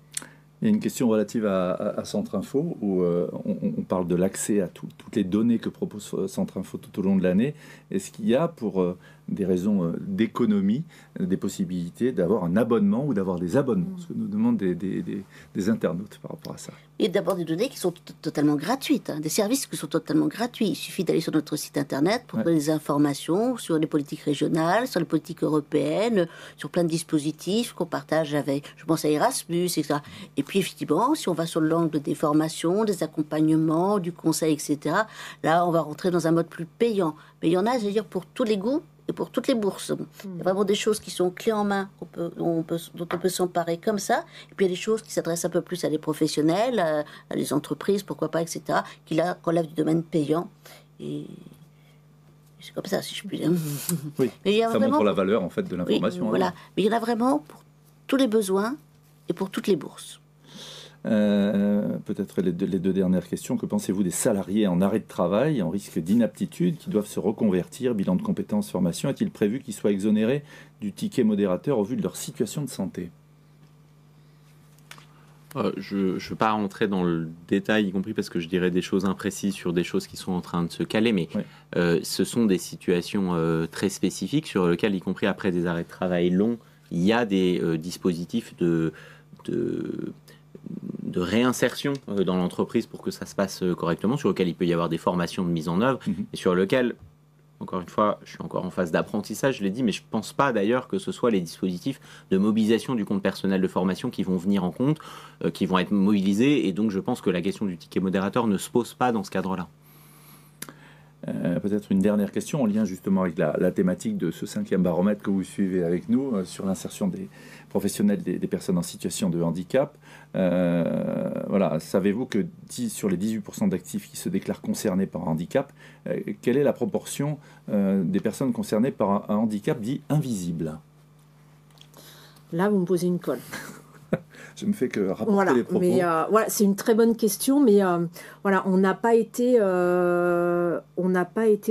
Il y a une question relative à Centre Info où on parle de l'accès à toutes les données que propose Centre Info tout au long de l'année. Est-ce qu'il y a, pour des raisons d'économie, des possibilités d'avoir un abonnement ou d'avoir des abonnements? Ce que nous demandent des internautes par rapport à ça. Et d'abord des données qui sont totalement gratuites, des services qui sont totalement gratuits. Il suffit d'aller sur notre site internet pour trouver des informations sur les politiques régionales, sur les politiques européennes, sur plein de dispositifs qu'on partage avec, je pense à Erasmus, etc. Et puis effectivement, si on va sur l'angle des formations, des accompagnements, du conseil, etc., là on va rentrer dans un mode plus payant. Mais il y en a, c'est-à-dire pour tous les goûts et pour toutes les bourses. Il y a vraiment des choses qui sont clés en main, dont on peut s'emparer comme ça. Et puis il y a des choses qui s'adressent un peu plus à des professionnels, à des entreprises, pourquoi pas, etc., qui là relèvent du domaine payant. Et c'est comme ça, si je puis dire. Oui, mais il y a ça vraiment, montre la valeur en fait de l'information. Oui, voilà. Mais il y en a vraiment pour tous les besoins et pour toutes les bourses. Peut-être les deux dernières questions. Que pensez-vous des salariés en arrêt de travail, en risque d'inaptitude, qui doivent se reconvertir? Bilan de compétences, formation. Est-il prévu qu'ils soient exonérés du ticket modérateur au vu de leur situation de santé? Je ne veux pas rentrer dans le détail, y compris parce que je dirais des choses imprécises sur des choses qui sont en train de se caler, mais ce sont des situations très spécifiques sur lesquelles, y compris après des arrêts de travail longs, il y a des dispositifs de réinsertion dans l'entreprise pour que ça se passe correctement, sur lequel il peut y avoir des formations de mise en œuvre, et sur lequel, encore une fois, je suis encore en phase d'apprentissage, je l'ai dit, mais je ne pense pas d'ailleurs que ce soit les dispositifs de mobilisation du compte personnel de formation qui vont venir en compte, qui vont être mobilisés, et donc je pense que la question du ticket modérateur ne se pose pas dans ce cadre-là. Peut-être une dernière question en lien justement avec la thématique de ce 5e baromètre que vous suivez avec nous sur l'insertion des professionnels des personnes en situation de handicap. Voilà, savez-vous que sur les 18% d'actifs qui se déclarent concernés par un handicap, quelle est la proportion des personnes concernées par un handicap dit invisible? Là, vous me posez une colle. Je me fais que rapporter les propos. Mais, voilà, c'est une très bonne question, mais voilà, on n'a pas été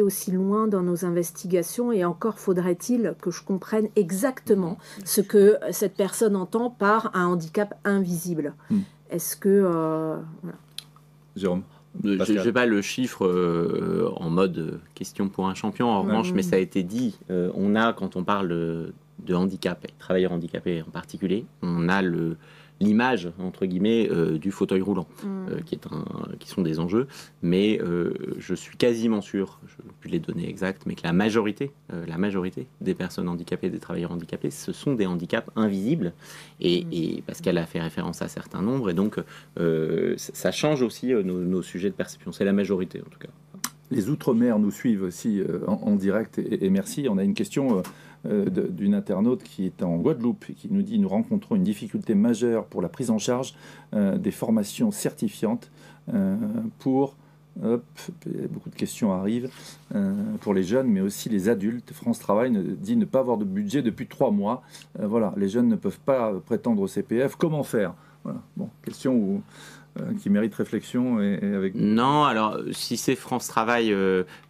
aussi loin dans nos investigations, et encore faudrait-il que je comprenne exactement ce que cette personne entend par un handicap invisible. Est-ce que... voilà. Jérôme? Je n'ai pas le chiffre en mode question pour un champion, en revanche, mais ça a été dit. On a, quand on parle de handicap, et travailleurs handicapés en particulier, on a l'image, entre guillemets, du fauteuil roulant, qui sont des enjeux, mais je suis quasiment sûr, je ne peux plus les données exactes, mais que la majorité des personnes handicapées, des travailleurs handicapés, ce sont des handicaps invisibles, et parce qu'elle a fait référence à certains nombres, et donc ça change aussi nos sujets de perception. C'est la majorité, en tout cas. Les Outre-mer nous suivent aussi en direct, et merci. On a une question d'une internaute qui est en Guadeloupe et qui nous dit: nous rencontrons une difficulté majeure pour la prise en charge des formations certifiantes pour... beaucoup de questions arrivent pour les jeunes, mais aussi les adultes. France Travail dit ne pas avoir de budget depuis 3 mois. Voilà, les jeunes ne peuvent pas prétendre au CPF. Comment faire? Voilà. Bon, question qui mérite réflexion avec... Non, alors si c'est France Travail,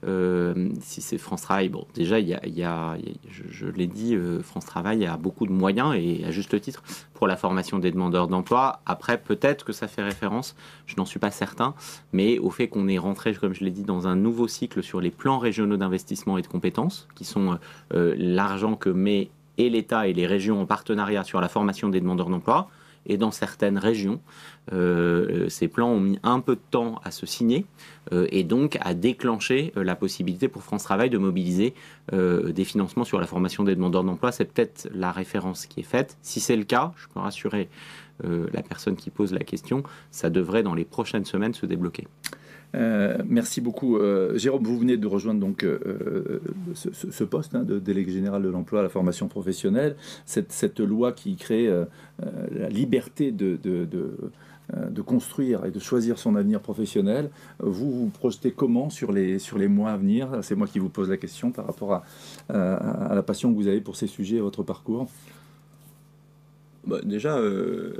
bon, déjà je l'ai dit, France Travail a beaucoup de moyens, et à juste titre, pour la formation des demandeurs d'emploi. Après, peut-être que ça fait référence, je n'en suis pas certain, mais au fait qu'on est rentré, comme je l'ai dit, dans un nouveau cycle sur les plans régionaux d'investissement et de compétences, qui sont l'argent que met et l'État et les régions en partenariat sur la formation des demandeurs d'emploi. Et dans certaines régions, ces plans ont mis un peu de temps à se signer, et donc à déclencher la possibilité pour France Travail de mobiliser des financements sur la formation des demandeurs d'emploi. C'est peut-être la référence qui est faite. Si c'est le cas, je peux rassurer la personne qui pose la question, ça devrait dans les prochaines semaines se débloquer. Merci beaucoup. Jérôme, vous venez de rejoindre donc ce poste de délégué général de l'emploi à la formation professionnelle. Cette loi qui crée la liberté de construire et de choisir son avenir professionnel. Vous vous projetez comment sur les mois à venir? C'est moi qui vous pose la question par rapport à la passion que vous avez pour ces sujets et votre parcours. Bah, déjà,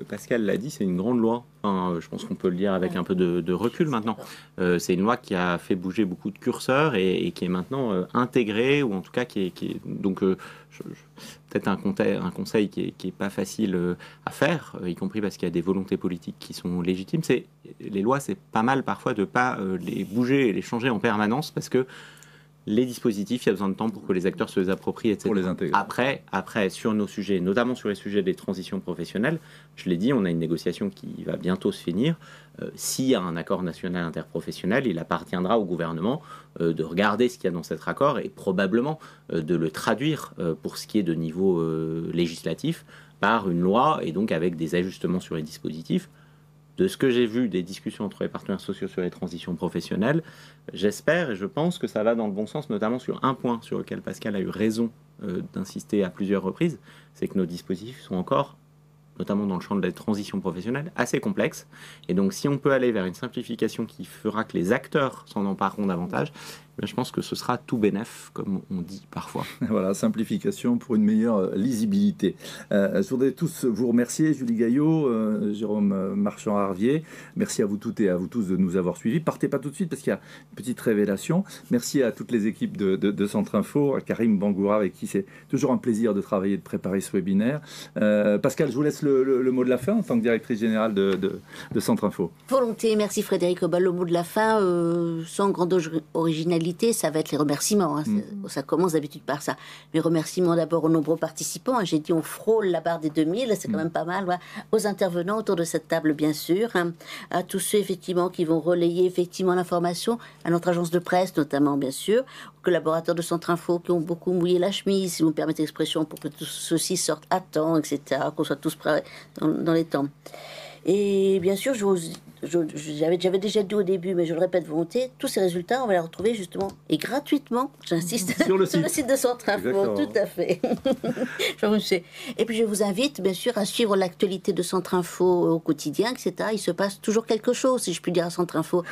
Pascal l'a dit, c'est une grande loi. Enfin, je pense qu'on peut le dire avec un peu de recul maintenant. C'est une loi qui a fait bouger beaucoup de curseurs et qui est maintenant intégrée, ou en tout cas qui est donc peut-être un conseil qui est pas facile à faire, y compris parce qu'il y a des volontés politiques qui sont légitimes. Les lois, c'est pas mal parfois de pas les bouger et les changer en permanence, parce que les dispositifs, il y a besoin de temps pour que les acteurs se les approprient, etc. Pour les intégrer. Après, sur nos sujets, notamment sur les sujets des transitions professionnelles, je l'ai dit, on a une négociation qui va bientôt se finir. S'il y a un accord national interprofessionnel, il appartiendra au gouvernement de regarder ce qu'il y a dans cet accord et probablement de le traduire pour ce qui est de niveau législatif par une loi, et donc avec des ajustements sur les dispositifs. De ce que j'ai vu des discussions entre les partenaires sociaux sur les transitions professionnelles, j'espère et je pense que ça va dans le bon sens, notamment sur un point sur lequel Pascal a eu raison d'insister à plusieurs reprises, c'est que nos dispositifs sont encore, notamment dans le champ de la transition professionnelle, assez complexes. Et donc si on peut aller vers une simplification qui fera que les acteurs s'en empareront davantage, je pense que ce sera tout bénef, comme on dit parfois. Voilà, simplification pour une meilleure lisibilité. Je voudrais tous vous remercier, Julie Gaillot, Jérôme Marchand-Harvier. Merci à vous toutes et à vous tous de nous avoir suivis. Partez pas tout de suite parce qu'il y a une petite révélation. Merci à toutes les équipes de Centre Info, à Karim Bangoura, avec qui c'est toujours un plaisir de travailler et de préparer ce webinaire. Pascal, je vous laisse le mot de la fin en tant que directrice générale de Centre Info. Volonté, merci Frédéric. Le mot de la fin, sans grande originalité, ça va être les remerciements. Ça commence d'habitude par ça. Les remerciements d'abord aux nombreux participants. J'ai dit on frôle la barre des 2000, c'est quand même pas mal. Voilà. Aux intervenants autour de cette table, bien sûr. À tous ceux effectivement qui vont relayer effectivement l'information, à notre agence de presse notamment, bien sûr. Aux collaborateurs de Centre Info qui ont beaucoup mouillé la chemise, si vous me permettez l'expression, pour que tout ceci sorte à temps, etc. Qu'on soit tous prêts dans les temps. Et bien sûr, j'avais déjà dit au début, mais je le répète volontiers, tous ces résultats, on va les retrouver justement et gratuitement, j'insiste, sur le site de Centre Info. Exactement. Tout à fait. Et puis je vous invite bien sûr à suivre l'actualité de Centre Info au quotidien, etc. Il se passe toujours quelque chose, si je puis dire, à Centre Info.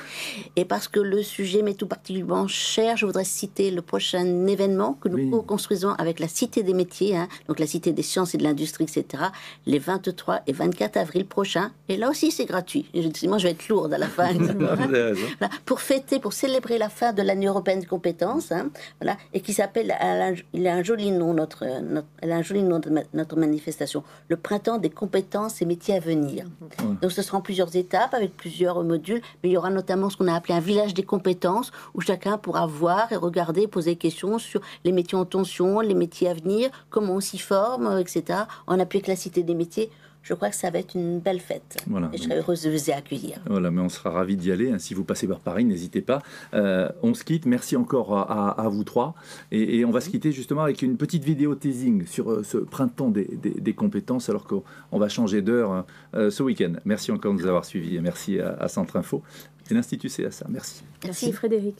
Et parce que le sujet m'est tout particulièrement cher, je voudrais citer le prochain événement que nous co-construisons avec la Cité des métiers, donc la Cité des sciences et de l'industrie, etc., les 23 et 24 avril prochains. Et là aussi, c'est gratuit. Moi, je vais être lourde à la fin. Voilà. Pour fêter, pour célébrer la fin de l'année européenne de compétences, voilà, et qui s'appelle, il a un joli nom, elle a un joli nom de notre manifestation, le printemps des compétences et métiers à venir. Donc, ce sera en plusieurs étapes, avec plusieurs modules, mais il y aura notamment ce qu'on a appelé un village des compétences, où chacun pourra voir et regarder, poser des questions sur les métiers en tension, les métiers à venir, comment on s'y forme, etc., en appui avec la Cité des métiers. Je crois que ça va être une belle fête. Voilà, et je serai heureuse de vous y accueillir. Voilà, mais on sera ravis d'y aller. Si vous passez par Paris, n'hésitez pas. On se quitte. Merci encore à vous trois. Et on va se quitter justement avec une petite vidéo teasing sur ce printemps des compétences, alors qu'on va changer d'heure ce week-end. Merci encore de nous avoir suivis. Et merci à Centre Info et l'Institut CSA. Merci. Merci Frédéric.